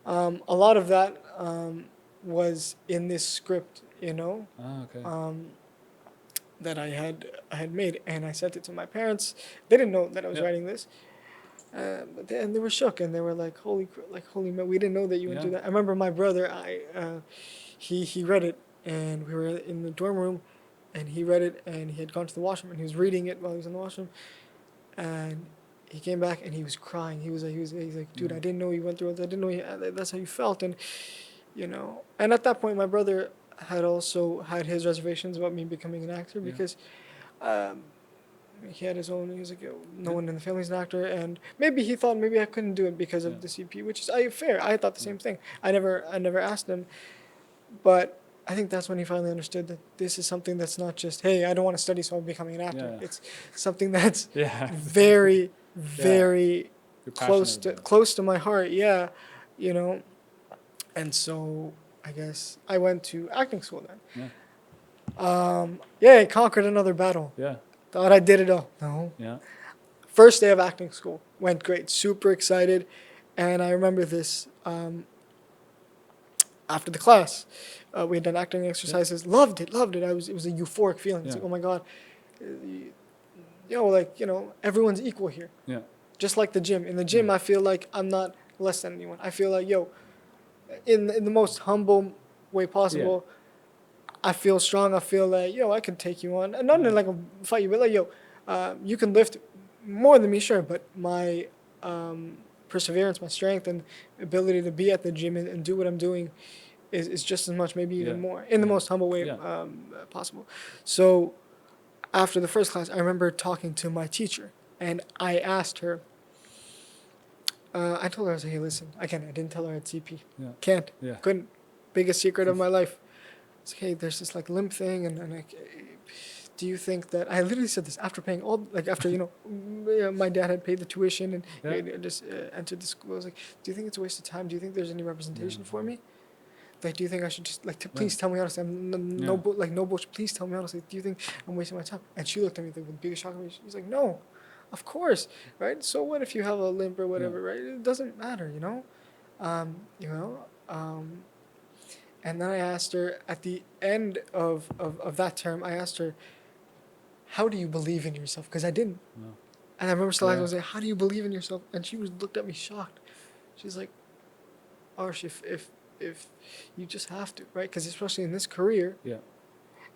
a lot of that was in this script, Okay. that I had made, and I sent it to my parents. They didn't know that I was writing this. But they were shook, and they were like, holy man, we didn't know that you would do that. I remember my brother, he read it, and we were in the dorm room, and he read it, and he had gone to the washroom, and he was reading it while he was in the washroom, and he came back, and he was crying. He's like, dude, I didn't know you went through it. I didn't know that's how you felt, and and at that point, my brother had also had his reservations about me becoming an actor because. He had his own. He was like, no one in the family's an actor, and maybe he thought maybe I couldn't do it because of the CP, which is fair. I thought the same thing. I never asked him, but I think that's when he finally understood that this is something that's not just, hey, I don't want to study, so I'm becoming an actor. It's something that's very, very close to my heart. Yeah, and so I guess I went to acting school then. I conquered another battle. Yeah. Thought I did it all. No. Yeah. First day of acting school. Went great. Super excited. And I remember this after the class. We had done acting exercises. Loved it. It was a euphoric feeling. It's like, oh my God. Everyone's equal here. Yeah. Just like the gym. In the gym, I feel like I'm not less than anyone. I feel like, in the most humble way possible, I feel strong. I feel like, I can take you on. And not in like a fight you, but like, you can lift more than me, sure. But my perseverance, my strength, and ability to be at the gym and do what I'm doing is just as much, maybe even more, in the most humble way possible. So after the first class, I remember talking to my teacher, and I asked her, I told her, I was like, hey, listen, I didn't tell her I had CP. Can't. Couldn't. Biggest secret of my life. It's like, hey, there's this like limp thing, and like, do you think that I literally said this after paying after my dad had paid the tuition and just entered the school. I was like, do you think it's a waste of time? Do you think there's any representation for me? Like, do you think I should just please tell me honestly? No bullshit. Please tell me honestly. Do you think I'm wasting my time? And she looked at me with the biggest shock. She's like, no, of course, right? So what if you have a limp or whatever, right? It doesn't matter, And then I asked her at the end of that term, I asked her, how do you believe in yourself? Because I didn't. No. And I remember still I was like, how do you believe in yourself? And she looked at me shocked. She's like, Arsh, if you just have to, right? Because especially in this career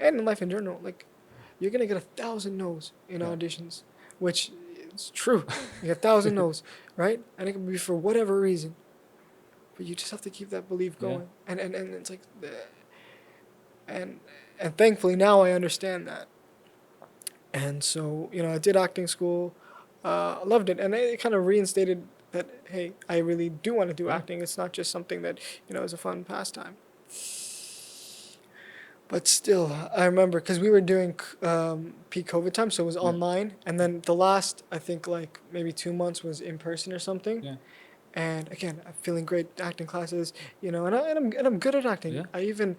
and in life in general, like, you're going to get 1,000 no's in auditions, which is true. You get 1,000 no's, right? And it can be for whatever reason. but you just have to keep that belief Yeah. going. And it's like, and and thankfully now I understand that. And so, I did acting school. I loved it, and it kind of reinstated that, hey, I really do want to do Yeah. acting. It's not just something that is a fun pastime. But still, I remember because we were doing peak COVID time, so it was Yeah. online, and then the last, I think, like maybe 2 months was in person or something. Yeah. And again, I'm feeling great acting classes, and I'm good at acting. Yeah. I even,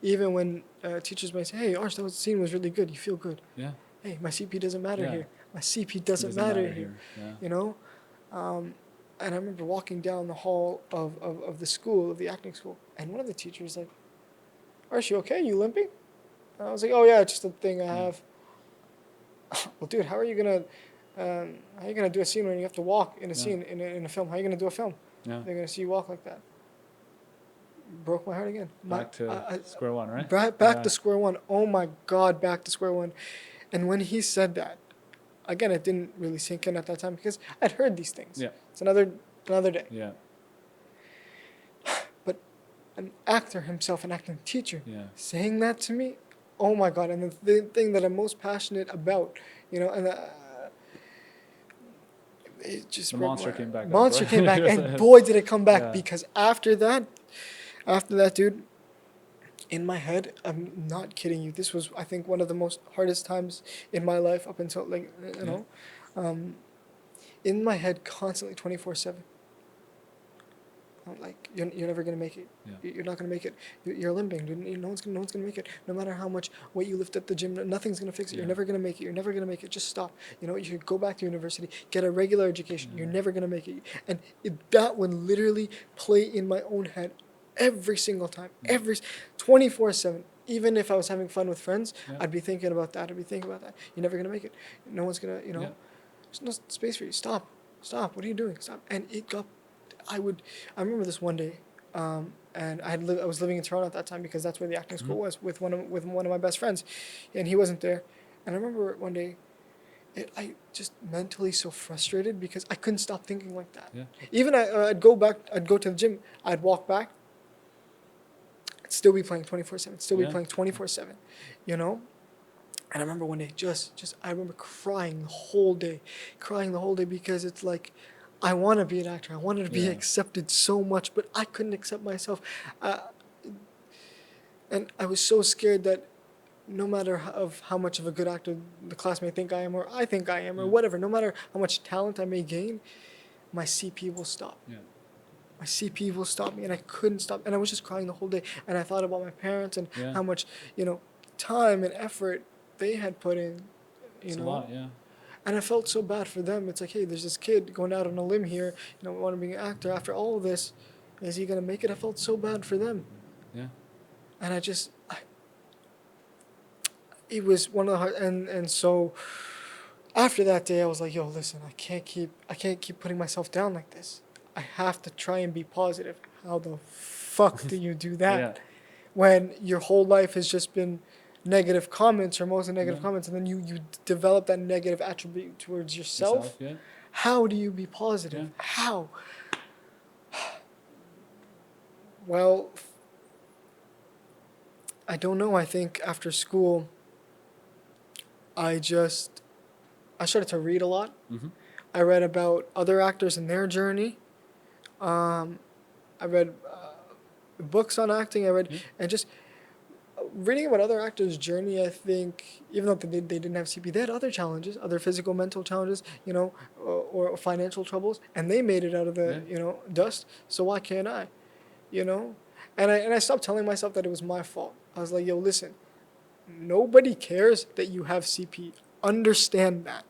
even when teachers might say, "Hey, Arsh, that scene was really good. You feel good." Yeah. Hey, my CP doesn't matter Yeah. here. My CP It doesn't matter here. here. Yeah. You know, and I remember walking down the hall of the school, of the acting school, and one of the teachers like, "Arsh, you okay? You limping?" And I was like, "Oh yeah, it's just a thing I have." Well, dude, how are you gonna do a scene when you have to walk in a Yeah. scene in a film? How are you gonna do a film? Yeah. They're gonna see you walk like that. Broke my heart again. Back to square one, right? Back Yeah. to square one. Oh my God, back to square one. And when he said that, again, it didn't really sink in at that time because I'd heard these things. Yeah. It's another day. Yeah. But an actor himself, an acting teacher, Yeah. saying that to me, oh my God. And the thing that I'm most passionate about, and it just The broke monster my- came back up, Monster right? came back, and boy, did it come back Yeah. because after that, dude, in my head, I'm not kidding you. This was, I think, one of the most hardest times in my life up until in my head, constantly 24/7. I'm like, you're never gonna make it. Yeah. You're not gonna make it. You're limping, dude. No one's gonna make it. No matter how much weight you lift at the gym, nothing's gonna fix it. You're Yeah. never gonna make it. You're never gonna make it. Just stop. You should go back to university, get a regular education. You're never gonna make it. And that would literally play in my own head every single time, 24/7. Even if I was having fun with friends, Yeah. I'd be thinking about that. You're never gonna make it. No one's gonna. Yeah. There's no space for you. Stop. What are you doing? Stop. And it got. I remember this one day, and I was living in Toronto at that time because that's where the acting school was with one of my best friends, and he wasn't there. And I remember one day, I just mentally so frustrated because I couldn't stop thinking like that. Yeah. Even I'd go to the gym, I'd walk back, I'd still be playing 24/7, still be Yeah. playing 24/7, And I remember one day, I remember crying the whole day because it's like, I want to be an actor. I wanted to be Yeah. accepted so much, but I couldn't accept myself. And I was so scared that no matter how much of a good actor the class may think I am, or I think I am, or whatever, no matter how much talent I may gain, my CP will stop. Yeah. My CP will stop me, and I couldn't stop. And I was just crying the whole day. And I thought about my parents and Yeah. how much, time and effort they had put in. It's a lot. Yeah. And I felt so bad for them. It's like, hey, there's this kid going out on a limb here, want to be an actor. After all of this, is he gonna make it? I felt so bad for them. Yeah. And it was one of the hard. And so after that day, I was like, yo, listen, I can't keep putting myself down like this. I have to try and be positive. How the fuck do you do that Yeah. when your whole life has just been negative comments or mostly negative Yeah. comments, and then you develop that negative attribute towards yourself? Yeah. How do you be positive? Yeah. How? Well, I don't know. I think after school, I started to read a lot. Mm-hmm. I read about other actors and their journey. I read books on acting. And just reading about other actors' journey. I think even though they didn't have CP, they had other challenges, other physical, mental challenges, or financial troubles, and they made it out of the dust. So why can't I? And I stopped telling myself that it was my fault. I was like, yo, listen, nobody cares that you have CP. Understand that.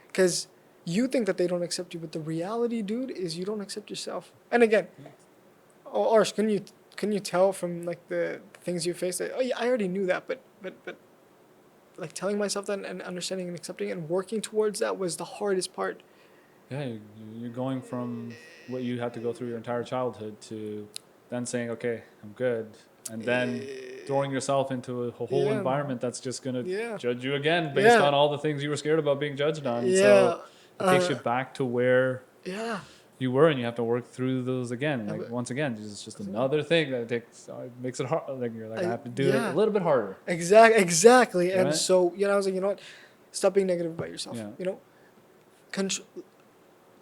Because you think that they don't accept you, but the reality, dude, is you don't accept yourself. And again, Arsh, can you tell from like the things you faced that, oh yeah, I already knew that, but like telling myself that and understanding and accepting it and working towards that was the hardest part. Yeah, you're going from what you had to go through your entire childhood to then saying, okay, I'm good. And then throwing yourself into a whole Yeah. environment that's just going to Yeah. judge you again based Yeah. on all the things you were scared about being judged on. Yeah. So it takes you back to where Yeah. you were, and you have to work through those again. Yeah, Like but- once again, it's just another thing that takes makes it hard. Like you're like, I have to do it yeah. a little bit harder. Exactly. And Right? so, I was like, you know what? Stop being negative about yourself. Yeah. Contr-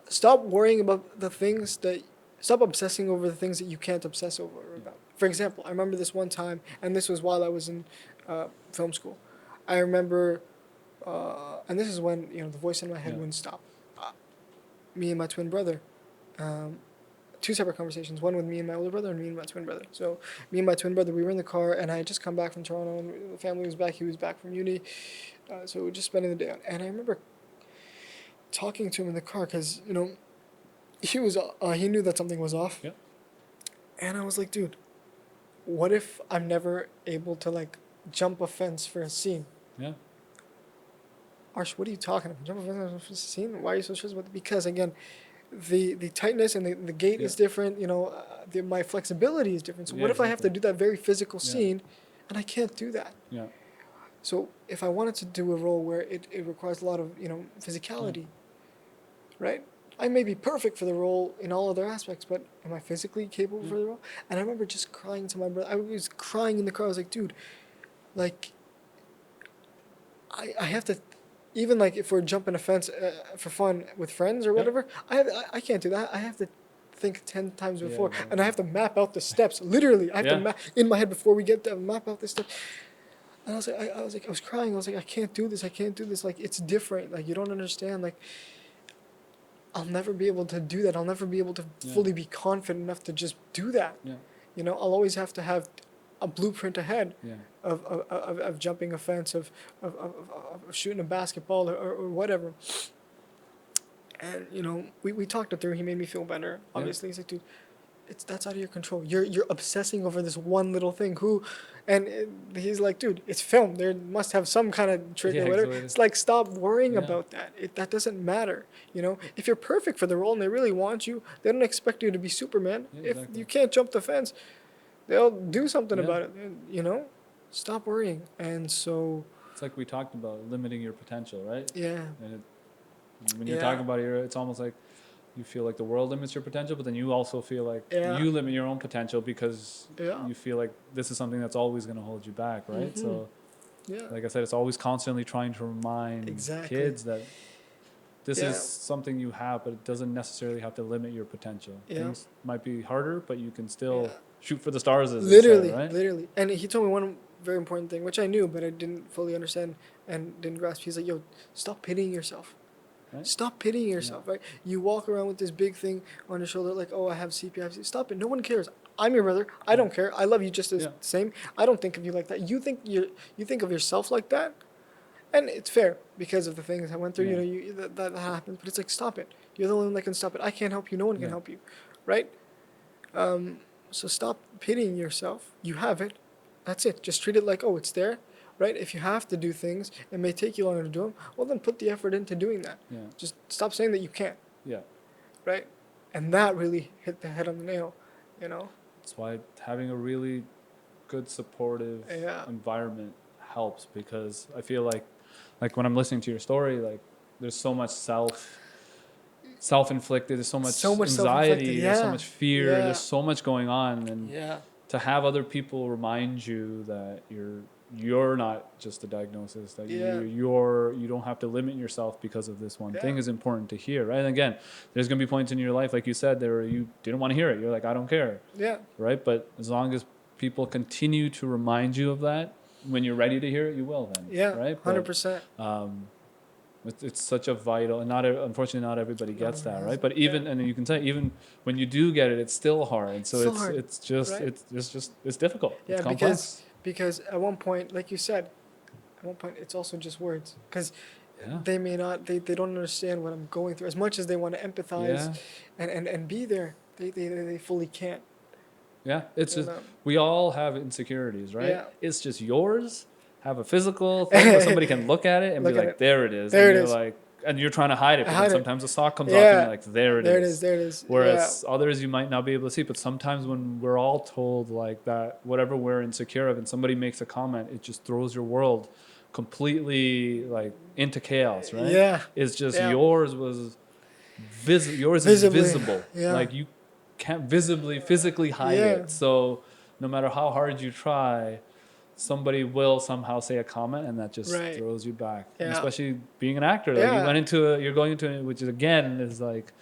Stop worrying about the things that, stop obsessing over the things that you can't obsess over about. For example, I remember this one time, and this was while I was in film school. I remember, and this is when, the voice in my head Yeah. wouldn't stop. Me and my twin brother, two separate conversations, one with me and my older brother and me and my twin brother. So me and my twin brother, we were in the car, and I had just come back from Toronto, and the family was back. He was back from uni, so we were just spending the day out. And I remember talking to him in the car because he knew that something was off. Yeah. And I was like, dude, what if I'm never able to like jump a fence for a scene? Yeah. Arsh, what are you talking about? Jump a fence for a scene? Why are you so stressed about it? Because again, the tightness and the gait is different. My flexibility is different. So what if I have to do that very physical scene, and I can't do that? Yeah. So if I wanted to do a role where it requires a lot of physicality, right? I may be perfect for the role in all other aspects, but am I physically capable for the role? And I remember just crying to my brother. I was crying in the car. I was like, dude, like, I have to, even like if we're jumping a fence for fun with friends or whatever, I can't do that. I have to think 10 times before, and I have to map out the steps. Literally, I have to map in my head before we get there, map out the steps. And I was crying. I was like, I can't do this. I can't do this. Like, it's different. Like, you don't understand. Like, I'll never be able to do that. I'll never be able to fully be confident enough to just do that. Yeah. I'll always have to have a blueprint ahead Yeah. of jumping a fence, of shooting a basketball or whatever. And, we talked it through. He made me feel better. Obviously, he's like, dude, that's out of your control. You're obsessing over this one little thing. He's like, dude, it's film. There must have some kind of trick or whatever. Exactly. It's like, stop worrying about that. That doesn't matter. If you're perfect for the role and they really want you, they don't expect you to be Superman. Yeah, exactly. If you can't jump the fence, they'll do something about it. Stop worrying. And so, It's like we talked about limiting your potential, right? yeah. And when you're talking about it, it's almost like you feel like the world limits your potential, but then you also feel like you limit your own potential because you feel like this is something that's always going to hold you back, right? Mm-hmm. So, Yeah. like I said, it's always constantly trying to remind kids that this is something you have, but it doesn't necessarily have to limit your potential. Things might be harder, but you can still shoot for the stars, as Literally, they say, right? literally. And he told me one very important thing, which I knew, but I didn't fully understand and didn't grasp. He's like, yo, stop pitying yourself. Right? Stop pitying yourself, right? You walk around with this big thing on your shoulder, like, oh, I have CP, I have CP. Stop it. No one cares. I'm your brother. I don't care. I love you just the same. I don't think of you like that. You think of yourself like that, and it's fair because of the things I went through. That happened. But it's like, stop it. You're the only one that can stop it. I can't help you. No one can help you, right? So stop pitying yourself. You have it. That's it. Just treat it like, oh, it's there. Right? If you have to do things, it may take you longer to do them. Well, then put the effort into doing that. Yeah. Just stop saying that you can't. Yeah. Right? And that really hit the head on the nail, That's why having a really good supportive environment helps, because I feel like when I'm listening to your story, like there's so much self-inflicted, there's so much anxiety, there's so much fear, there's so much going on, and to have other people remind you that you're not just a diagnosis, that you don't have to limit yourself because of this one thing is important to hear, right? And again, there's going to be points in your life, like you said, there you didn't want to hear it. You're like, I don't care. Yeah. Right? But as long as people continue to remind you of that, when you're ready to hear it, you will then. Yeah, right? 100%. It's such a vital, and unfortunately not everybody gets that, right? But and you can say, even when you do get it, it's still hard. So it's difficult. Yeah, it's complex. Because at one point, like you said, it's also just words. Because they may not, they don't understand what I'm going through. As much as they want to empathize and be there, they fully can't. Yeah, it's just, we all have insecurities, right? Yeah. It's just yours. Have a physical thing where somebody can look at it and be like, there it is. There and it you're is. like, and you're trying to hide it, but sometimes a sock comes off and you're like, there it is. There it is. Whereas others you might not be able to see, but sometimes when we're all told like that, whatever we're insecure of, and somebody makes a comment, it just throws your world completely like into chaos, right? Yeah. It's just yours was yours Visibly, is visible. yeah. Like you can't physically hide Yeah. it. So no matter how hard you try, somebody will somehow say a comment, and that just Right. throws you back. And Yeah. especially being an actor, like Yeah. you're going into it, which is again is like,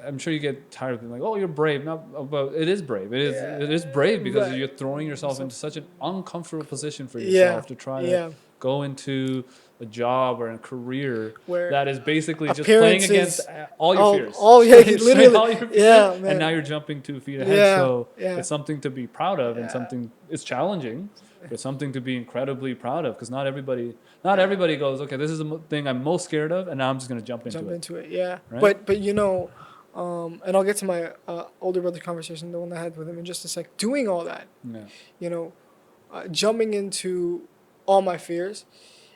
I'm sure you get tired of being like, oh, you're brave. Not, but it is brave. It is brave because Right. you're throwing yourself into such an uncomfortable position for Yeah. yourself to try to Yeah. go into a job or a career Where that is basically just playing against appearances, all your fears. yeah, Straight literally, all your fears, yeah, and now man, you're jumping 2 feet ahead. yeah, So yeah, it's something to be proud of, and yeah, something it's challenging, but something to be incredibly proud of because not everybody goes, okay, this is the thing I'm most scared of, and now I'm just going to jump into jump it. into it, yeah. Right? But you know, and I'll get to my older brother conversation, the one I had with him in just a sec. Doing all that, Yeah. you know, jumping into all my fears,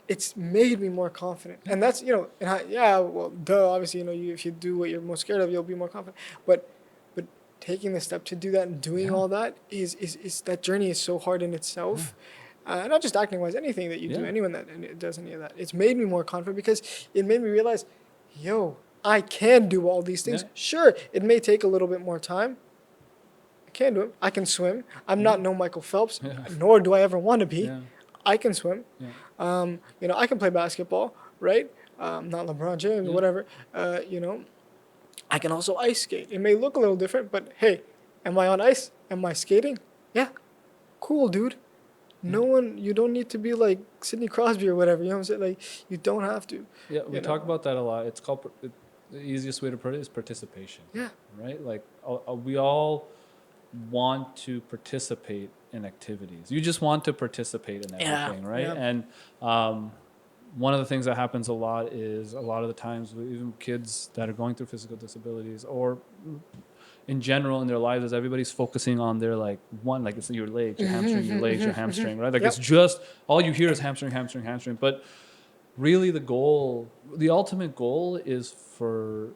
it's made me more confident. And that's, you know, yeah, well, duh, obviously, you know, if you do what you're most scared of, you'll be more confident. But taking the step to do that and doing Yeah. all that is that journey is so hard in itself. Not just acting wise, anything that you do, Yeah. anyone that does any of that. It's made me more confident because it made me realize, yo, I can do all these things. Yeah. Sure, it may take a little bit more time. I can do it. I can swim. I'm not no Michael Phelps, Yeah. nor do I ever want to be. Yeah. I can swim. Yeah. You know, I can play basketball, right? Not LeBron James, Yeah. whatever. You know, I can also ice skate. It may look a little different, but hey, am I on ice? Am I skating? Yeah, cool, dude. No one, you don't need to be like Sidney Crosby or whatever. You know what I'm saying? Like, you don't have to. Yeah, we you talk know? about that a lot. It's called the easiest way to put it is participation. Yeah. Right? Like we all want to participate in activities. You just want to participate in everything, right? Yeah. And one of the things that happens a lot is a lot of the times with even kids that are going through physical disabilities or in general in their lives is everybody's focusing on their like it's your legs, your hamstring, your legs, your hamstring, right? Like Yep. it's just all you hear is hamstring, hamstring, hamstring. But really the ultimate goal is for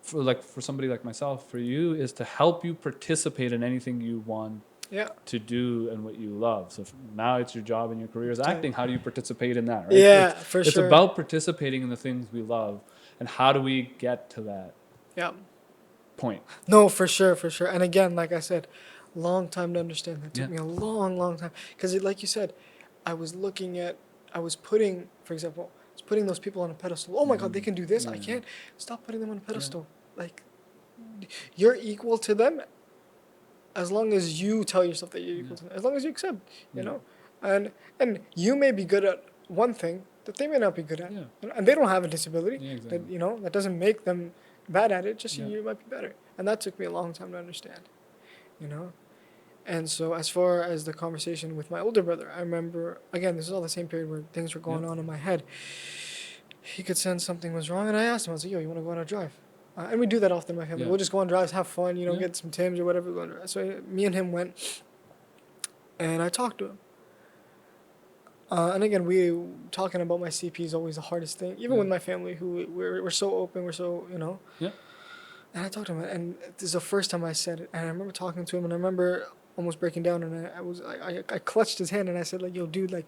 somebody like myself, for you, is to help you participate in anything you want Yeah. to do and what you love. So now it's your job and your career is acting. How do you participate in that, right? Yeah, it's, for it's sure. about participating in the things we love, and how do we get to that Yeah. point? No, for sure, for sure. And again, like I said, long time to understand. That took Yeah. me a long, long time. Because like you said, I was putting, for example, I was putting those people on a pedestal. Oh my God, they can do this. I can't. Stop putting them on a pedestal. Like, you're equal to them as long as you tell yourself that you're equal to them. As long as you accept, you know. And you may be good at one thing that they may not be good at. Yeah. And they don't have a disability. Yeah, exactly. That, you know, that doesn't make them bad at it, just Yeah. you might be better. And that took me a long time to understand, you know. And so as far as the conversation with my older brother, I remember, again, this is all the same period where things were going on in my head. He could sense something was wrong, and I asked him, I was like, yo, you want to go on a drive? And we do that often in my family. Yeah. We'll just go on drives, have fun, you know, Yeah. get some Timbs or whatever. Go on drives. So me and him went, and I talked to him. And again, we talking about my CP is always the hardest thing, even with my family, who we're so open, we're so, you know. Yeah. And I talked to him, and this is the first time I said it. And I remember talking to him, and I remember almost breaking down, and I clutched his hand, and I said, like, yo, dude, like,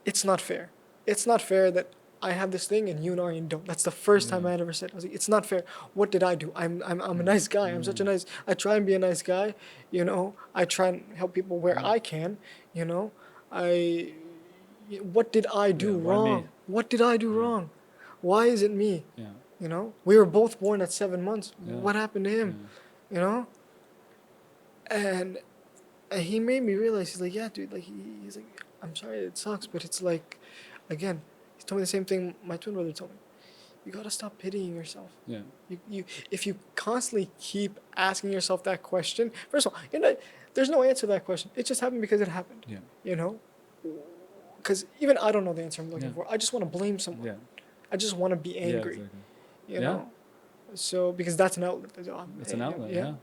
it's not fair. It's not fair that I have this thing and you and Aryan don't. That's the first time I had ever said. I was like, it's not fair. What did I do? I'm a nice guy. I'm such a nice. I try and be a nice guy. You know, I try and help people where I can. You know, what did I do why wrong? me? What did I do wrong? Why is it me? Yeah. You know, we were both born at 7 months. Yeah. What happened to him? You know, and he made me realize. He's like, yeah, dude. Like he's like, I'm sorry, it sucks, but it's like, again, he told me the same thing my twin brother told me. You gotta stop pitying yourself. Yeah. If you constantly keep asking yourself that question, first of all, you know, there's no answer to that question. It just happened because it happened. Yeah. You know, because even I don't know the answer I'm looking for. I just want to blame someone. Yeah. I just want to be angry. Yeah, exactly. You know, so because that's an outlet. It's an outlet. Yeah.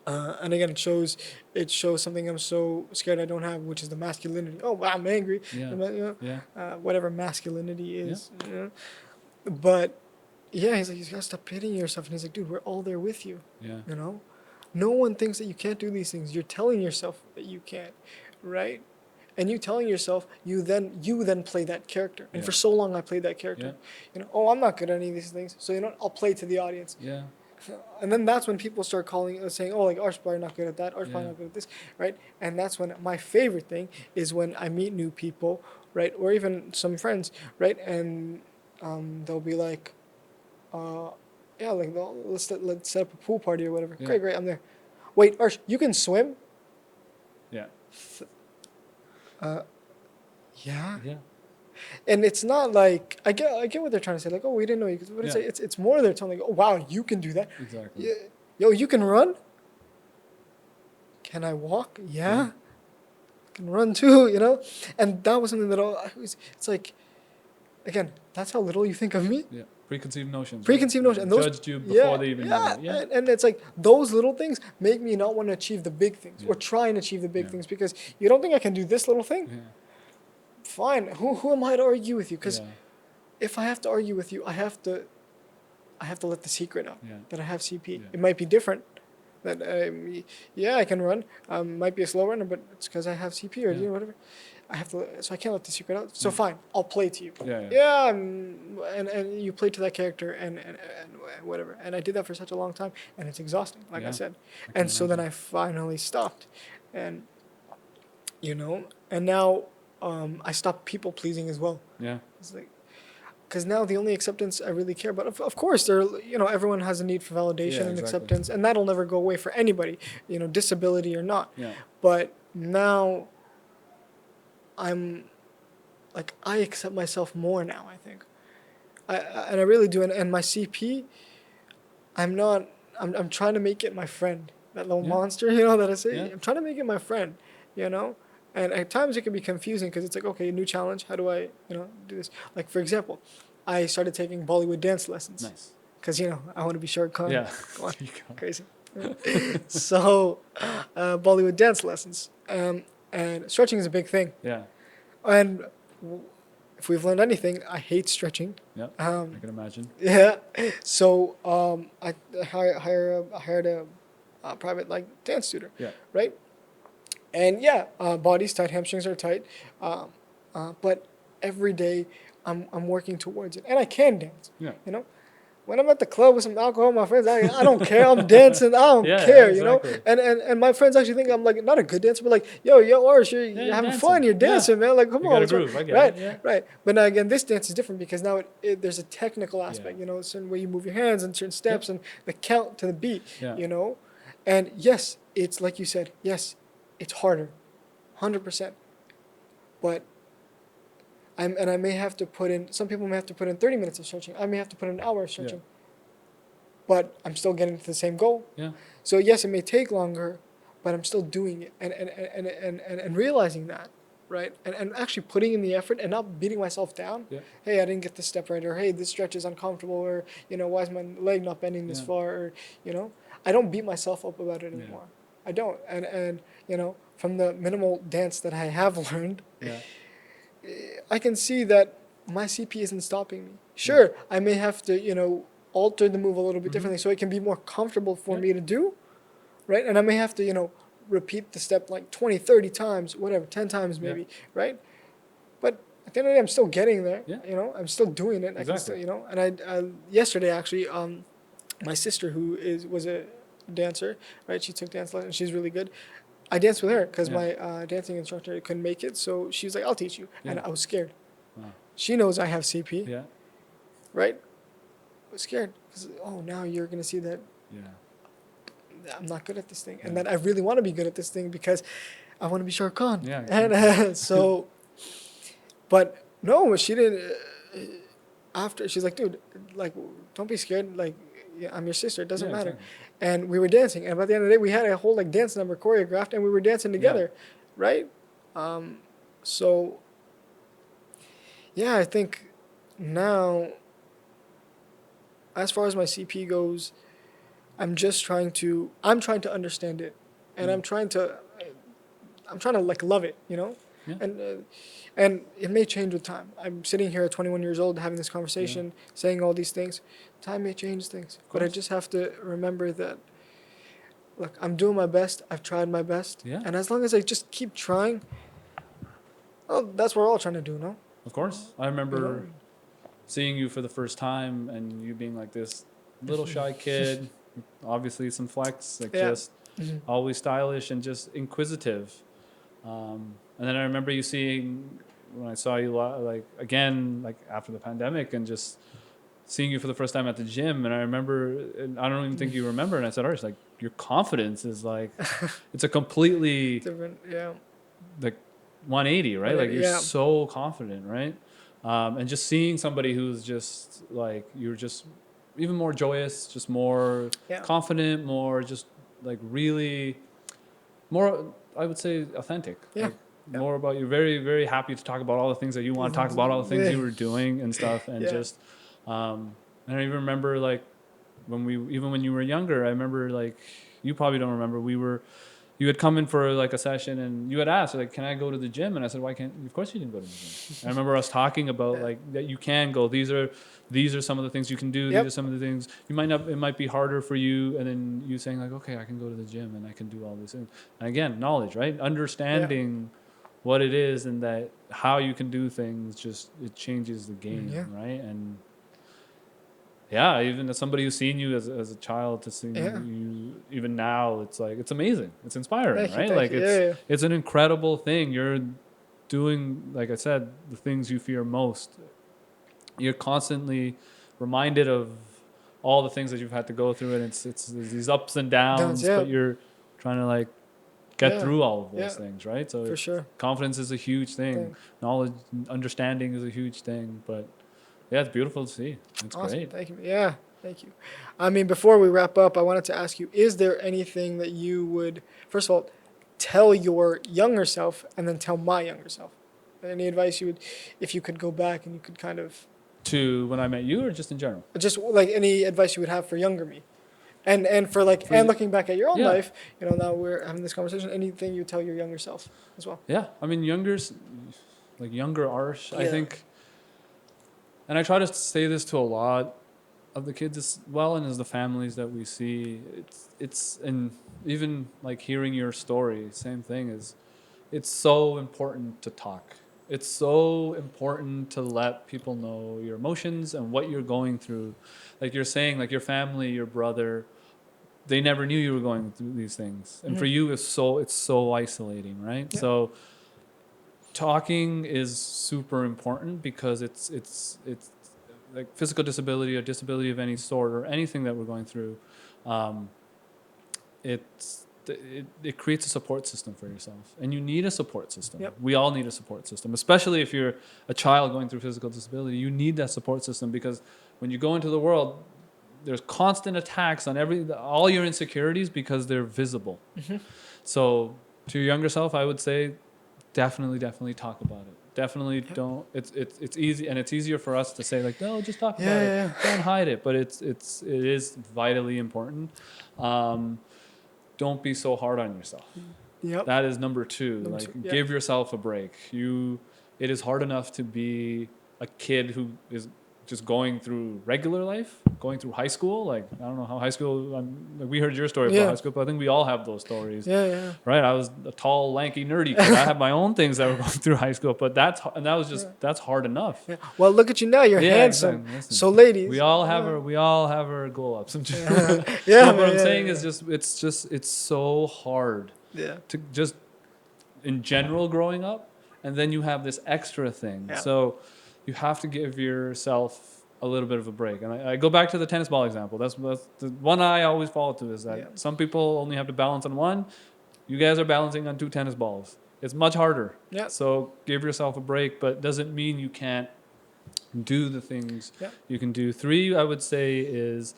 And again, it shows something I'm so scared I don't have, which is the masculinity. Oh, wow, I'm angry. Yeah. You know, Yeah. whatever masculinity is. You know? But yeah, he's like, you gotta stop pitying yourself. And he's like, dude, we're all there with you. Yeah. You know, no one thinks that you can't do these things. You're telling yourself that you can't, right? and you telling yourself, you then play that character. And Yeah. for so long I played that character. Oh, I'm not good at any of these things. So I'll play to the audience. Yeah. And then that's when people start saying, oh, like Arsh probably not good at that, Arsh probably Yeah. not good at this, right? And that's when my favorite thing is when I meet new people, right, or even some friends, right, and they'll be like, yeah, like let's set up a pool party or whatever. Yeah. Great, I'm there. Wait, Arsh, you can swim? Yeah. Uh, yeah. Yeah. And it's not like I get what they're trying to say, like, oh, we didn't know you could, but Yeah. it's more they're telling, like, oh wow, you can do that. Exactly. Yeah. Yo, you can run? Can I walk? Yeah. I can run too, And that was something that it's like, again, that's how little you think of me. Yeah. Preconceived notions. Preconceived right? notions. And those, Judged you before they even yeah, knew you. Yeah. and it's like those little things make me not want to achieve the big things or try and achieve the big things because you don't think I can do this little thing? Yeah. Fine. Who am I to argue with you? Because Yeah. if I have to argue with you, I have to let the secret out that I have CP. Yeah. It might be different. That I can run. Might be a slow runner, but it's because I have CP or whatever. I have to, so I can't let the secret out. So fine, I'll play to you. Yeah. And you play to that character and whatever. And I did that for such a long time, and it's exhausting, like I said. And so then I finally stopped, and and now I stopped people pleasing as well. Yeah. It's like, because now the only acceptance I really care about, of course, everyone has a need for validation and acceptance, and that'll never go away for anybody, disability or not. Yeah. But now I'm, like, I accept myself more now, I think. And I really do. And my CP, I'm trying to make it my friend. That little monster, that I say. Yeah. I'm trying to make it my friend, And at times it can be confusing because it's like, okay, new challenge. How do I, do this? Like, for example, I started taking Bollywood dance lessons. Nice. Because, I want to be Shah Rukh Khan. Yeah. Come on. Crazy. So, Bollywood dance lessons. And stretching is a big thing. Yeah. And if we've learned anything, I hate stretching. Yeah. I can imagine. Yeah. So I hired a private dance tutor. Yeah. Right. And body's tight, hamstrings are tight, but every day I'm working towards it, and I can dance. Yeah. When I'm at the club with some alcohol, my friends, I don't care. I'm dancing. I don't care. Exactly. And my friends actually think I'm like not a good dancer, but like, yo, Arsh, you're having dancing. fun. You're dancing, man. Like, come You on. got a groove. I get right, it. Yeah. right. But now again, this dance is different because now there's a technical aspect. A certain way you move your hands and certain steps and the count to the beat. Yeah. And yes, it's like you said. Yes, it's harder, 100%. But I may have to put in. Some people may have to put in 30 minutes of stretching. I may have to put in an hour of stretching. But I'm still getting to the same goal. Yeah. So yes, it may take longer, but I'm still doing it and realizing that, right? And actually putting in the effort and not beating myself down. Yeah. Hey, I didn't get this step right, or hey, this stretch is uncomfortable, or why is my leg not bending this far, or I don't beat myself up about it anymore. I don't. And from the minimal dance that I have learned, I can see that my CP isn't stopping me. Sure, I may have to, alter the move a little bit differently so it can be more comfortable for me to do, right? And I may have to, repeat the step like 20, 30 times, whatever, 10 times maybe, right? But at the end of the day, I'm still getting there, I'm still doing it. Exactly. I can still, and I yesterday actually, my sister who was a dancer, right? She took dance lessons. She's really good. I danced with her because my dancing instructor couldn't make it, so she was like, "I'll teach you," and I was scared. Wow. She knows I have CP, Yeah. right? I was scared because now you're gonna see that I'm not good at this thing, and that I really want to be good at this thing because I want to be Shah Rukh Khan. Yeah. And so, but no, she didn't. After she's like, "Dude, like, don't be scared. Like, I'm your sister. It doesn't matter." Exactly. And we were dancing, and by the end of the day, we had a whole dance number choreographed, and we were dancing together, right? So, I think now, as far as my CP goes, I'm trying to understand it, and I'm trying to like love it, Yeah. and it may change with time. I'm sitting here at 21 years old having this conversation, saying all these things. Time may change things, but I just have to remember that, look, I'm doing my best. I've tried my best. Yeah. And as long as I just keep trying, Oh, that's what we're all trying to do, no? Of course. I remember seeing you for the first time and you being like this little shy kid, obviously some flex, like Yeah. just always stylish and just inquisitive. And then I remember you seeing when I saw you like again, like after the pandemic, and just seeing you for the first time at the gym. And I remember, and I don't even think you remember. And I said, Arsh, like your confidence is like, it's a completely Different, yeah. like 180, right? Like you're Yeah. so confident, right? And just seeing somebody who's just like you're just even more joyous, just more Yeah. confident, more just like really more, I would say, authentic. Yeah. Like more about you're very, very happy to talk about all the things that you want to talk about, all the things you were doing and stuff, and Yeah. just and I even remember like when you were younger, I remember like you probably don't remember, you had come in for like a session and you had asked like, can I go to the gym? And I said, why can't, of course you can go to the gym. I remember us talking about like that you can go, these are some of the things you can do. Yep. These are some of the things you might not, it might be harder for you. And then you saying like, okay, I can go to the gym and I can do all these things. And again, knowledge, right? Understanding what it is and that how you can do things, just, it changes the game. Right. And yeah, even as somebody who's seen you as a child to see you even now, it's like it's amazing. It's inspiring, right? Like it's an incredible thing. You're doing, like I said, the things you fear most. You're constantly reminded of all the things that you've had to go through, and it's these ups and downs, but you're trying to like get through all of those things, right? So for sure, confidence is a huge thing. Knowledge, understanding is a huge thing, but yeah, it's beautiful to see. It's awesome. great. Thank you. Yeah, thank you. I mean, before we wrap up, I wanted to ask you, is there anything that you would, first of all, tell your younger self and then tell my younger self? Any advice you would, if you could go back and you could kind of... To when I met you or just in general? Just like any advice you would have for younger me. And for like, and looking back at your own life, you know, now we're having this conversation, anything you tell your younger self as well? Yeah, I mean, younger Arsh, I think, and I try to say this to a lot of the kids as well, and as the families that we see, and even like hearing your story, same thing is, it's so important to talk. It's so important to let people know your emotions and what you're going through. Like you're saying, like your family, your brother, they never knew you were going through these things. And for you, it's so isolating, right? Yeah. So talking is super important because it's like physical disability or disability of any sort or anything that we're going through. It creates a support system for yourself, and you need a support system. We all need a support system, especially if you're a child going through physical disability. You need that support system because when you go into the world, there's constant attacks on all your insecurities because they're visible. So to your younger self, I would say definitely talk about it. Definitely don't. It's easy, and it's easier for us to say like, no, just talk about it. Don't hide it. But it is vitally important. Don't be so hard on yourself. That is number two. Give yourself a break. It is hard enough to be a kid who is just going through regular life, going through high school. Like, I don't know how high school, we heard your story about high school, but I think we all have those stories. Right? I was a tall, lanky, nerdy kid. I have my own things that were going through high school, but that's hard enough. Well, look at you now. You're handsome. Exactly. So ladies. We all have our glow ups. What I'm saying is it's so hard to just in general growing up, and then you have this extra thing. So you have to give yourself a little bit of a break. And I go back to the tennis ball example. That's the one I always follow to is that some people only have to balance on one. You guys are balancing on 2 tennis balls. It's much harder. So give yourself a break, but doesn't mean you can't do the things you can do. 3, I would say, is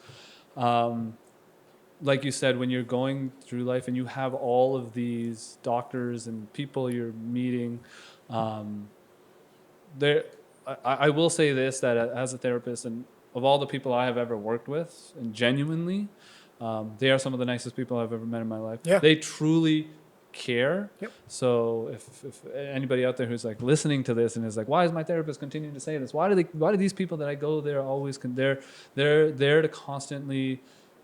like you said, when you're going through life and you have all of these doctors and people you're meeting, I will say this, that as a therapist, and of all the people I have ever worked with, and genuinely, they are some of the nicest people I've ever met in my life. They truly care. So if anybody out there who's like listening to this and is like, why is my therapist continuing to say this? Why do these people that I go there always they're there to constantly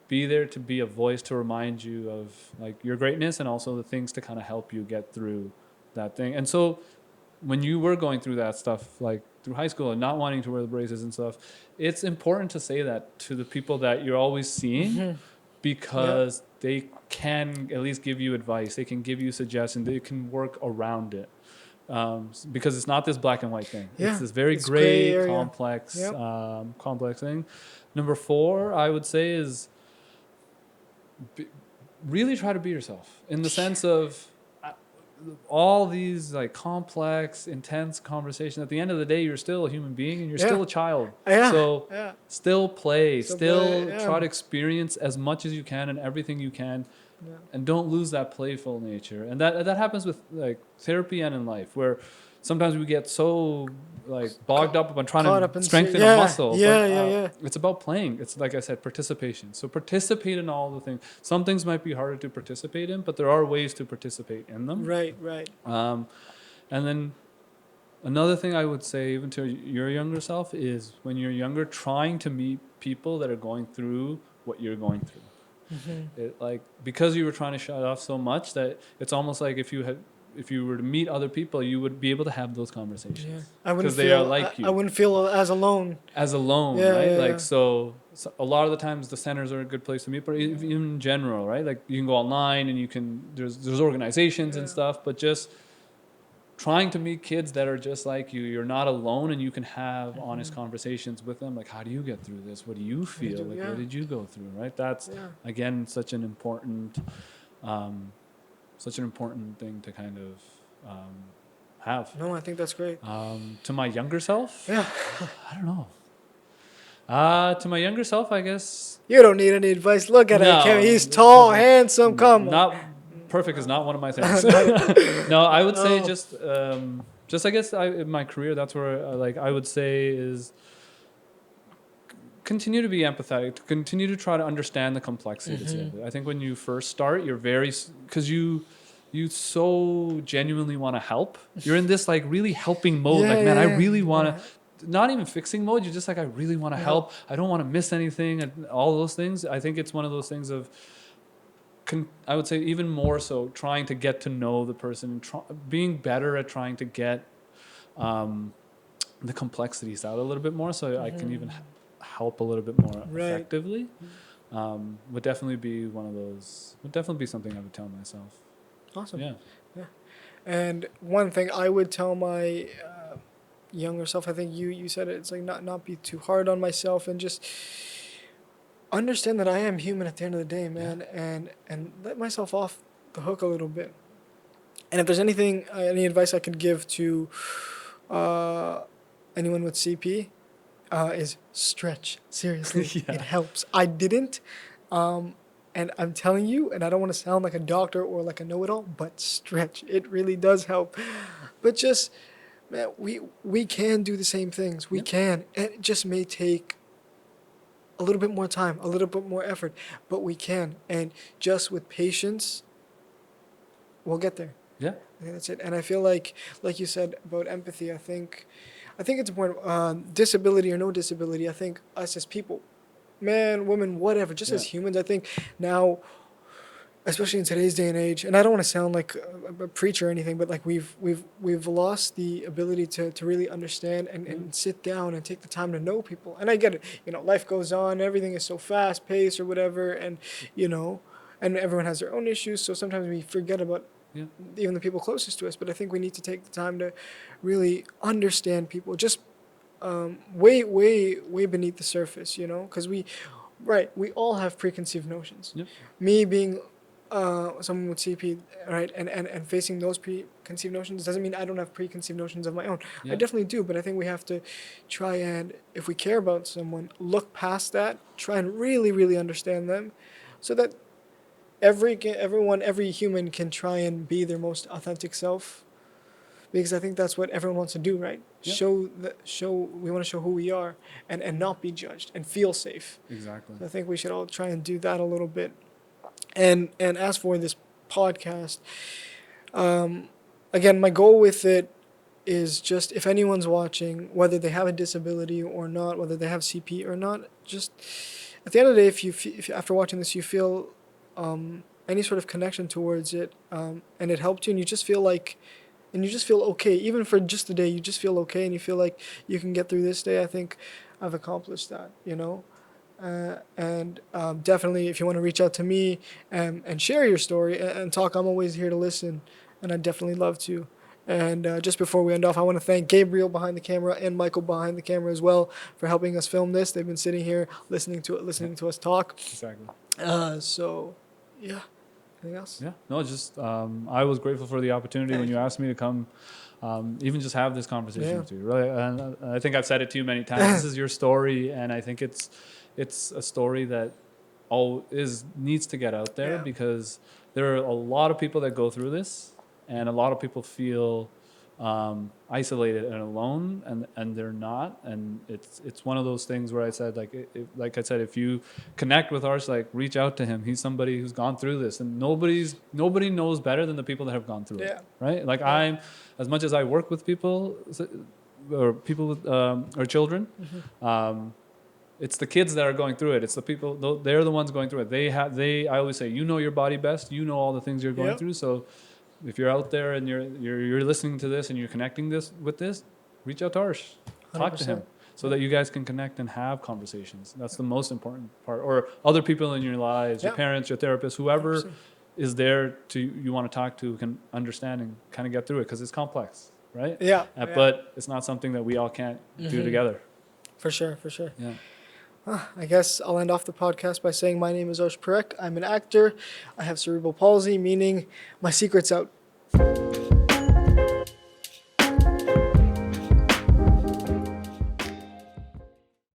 be there, to be a voice to remind you of like your greatness and also the things to kind of help you get through that thing. And so when you were going through that stuff, like through high school and not wanting to wear the braces and stuff, it's important to say that to the people that you're always seeing, because they can at least give you advice. They can give you suggestions. They can work around it. Because it's not this black and white thing. Yeah, it's this very it's gray gray, area. complex, complex thing. Number 4, I would say, is really try to be yourself, in the sense of all these like complex, intense conversations. At the end of the day, you're still a human being and you're still a child. So still play, still try to experience as much as you can and everything you can. And don't lose that playful nature. And that happens with like therapy and in life, where sometimes we get so like bogged up on trying to strengthen a muscle. It's about playing. It's like I said, participation. So participate in all the things. Some things might be harder to participate in, but there are ways to participate in them. Right. And then another thing I would say, even to your younger self, is when you're younger, trying to meet people that are going through what you're going through. It, like, because you were trying to shut off so much, that it's almost like if you were to meet other people, you would be able to have those conversations. Because they are like you. I wouldn't feel as alone. Right? So a lot of the times the centers are a good place to meet, but even in general, right? Like you can go online and there's organizations and stuff, but just trying to meet kids that are just like you. You're not alone, and you can have honest conversations with them. Like, how do you get through this? What do you feel? What did you go through? Right? That's again such an important thing to kind of have. No, I think that's great. To my younger self, I don't know. To my younger self, I guess you don't need any advice. Look at him. He's tall, handsome. Come on. Perfect is not one of my things. No, I would say just I guess in my career, that's where I would say is continue to be empathetic, to continue to try to understand the complexities of it. I think when you first start, you're because you so genuinely want to help. You're in this like really helping mode. I really want to, not even fixing mode. You're just like, I really want to help. I don't want to miss anything and all those things. I think it's one of those things of, I would say even more so trying to get to know the person, being better at trying to get the complexities out a little bit more, so I can even help a little bit more effectively. Would definitely be one of those. Would definitely be something I would tell myself. Awesome. Yeah. And one thing I would tell my younger self, I think you said it. It's like not be too hard on myself and just understand that I am human at the end of the day, man, and let myself off the hook a little bit. And if there's anything, any advice I could give to anyone with CP, is stretch. Seriously, it helps. I didn't, and I'm telling you, and I don't want to sound like a doctor or like a know-it-all, but stretch. It really does help. But just, man, we can do the same things. We can, and it just may take a little bit more time, a little bit more effort, but we can. And just with patience, we'll get there. Yeah. I think that's it. And I feel like you said about empathy, I think it's important. Disability or no disability, I think us as people, man, woman, whatever, just as humans, I think now, especially in today's day and age, and I don't want to sound like a preacher or anything, but like we've lost the ability to really understand and sit down and take the time to know people. And I get it, life goes on, everything is so fast paced or whatever, and and everyone has their own issues, so sometimes we forget about even the people closest to us. But I think we need to take the time to really understand people, just way beneath the surface, because we all have preconceived notions. Me being someone with CP, right, and facing those preconceived notions doesn't mean I don't have preconceived notions of my own. I definitely do, but I think we have to try and, if we care about someone, look past that, try and really, really understand them, so that every human can try and be their most authentic self, because I think that's what everyone wants to do, right? We want to show who we are and not be judged and feel safe. Exactly. So I think we should all try and do that a little bit. And as for this podcast, again, my goal with it is just, if anyone's watching, whether they have a disability or not, whether they have CP or not, just at the end of the day, if after watching this you feel any sort of connection towards it, and it helped you, and you just feel like and you just feel okay. Even for just a day, you just feel okay, and you feel like you can get through this day. I think I've accomplished that, you know. And definitely, if you want to reach out to me and share your story and talk, I'm always here to listen, and I'd definitely love to. And just before we end off, I want to thank Gabriel behind the camera and Michael behind the camera as well for helping us film this. They've been sitting here listening to us talk. Exactly. So, yeah. Anything else? Yeah. No, just I was grateful for the opportunity when you asked me to come, even just have this conversation with you. Really, and I think I've said it to you many times. This is your story, and I think it's a story that needs to get out there because there are a lot of people that go through this, and a lot of people feel isolated and alone, and they're not. And it's one of those things where I said, like I said, if you connect with Arsh, like reach out to him. He's somebody who's gone through this, and nobody knows better than the people that have gone through it, right? Like I'm, as much as I work with people or people with or children. It's the kids that are going through it. It's the people, they're the ones going through it. I always say, you know your body best. You know all the things you're going through. So if you're out there and you're listening to this and you're connecting with this, reach out to Arsh. Talk 100%. to him so that you guys can connect and have conversations. That's the most important part. Or other people in your lives, your parents, your therapist, whoever 100%. is there you want to talk to can understand and kind of get through it because it's complex, right? But it's not something that we all can't do together. For sure. Yeah. I guess I'll end off the podcast by saying my name is Arsh Parekh. I'm an actor. I have cerebral palsy, meaning my secret's out.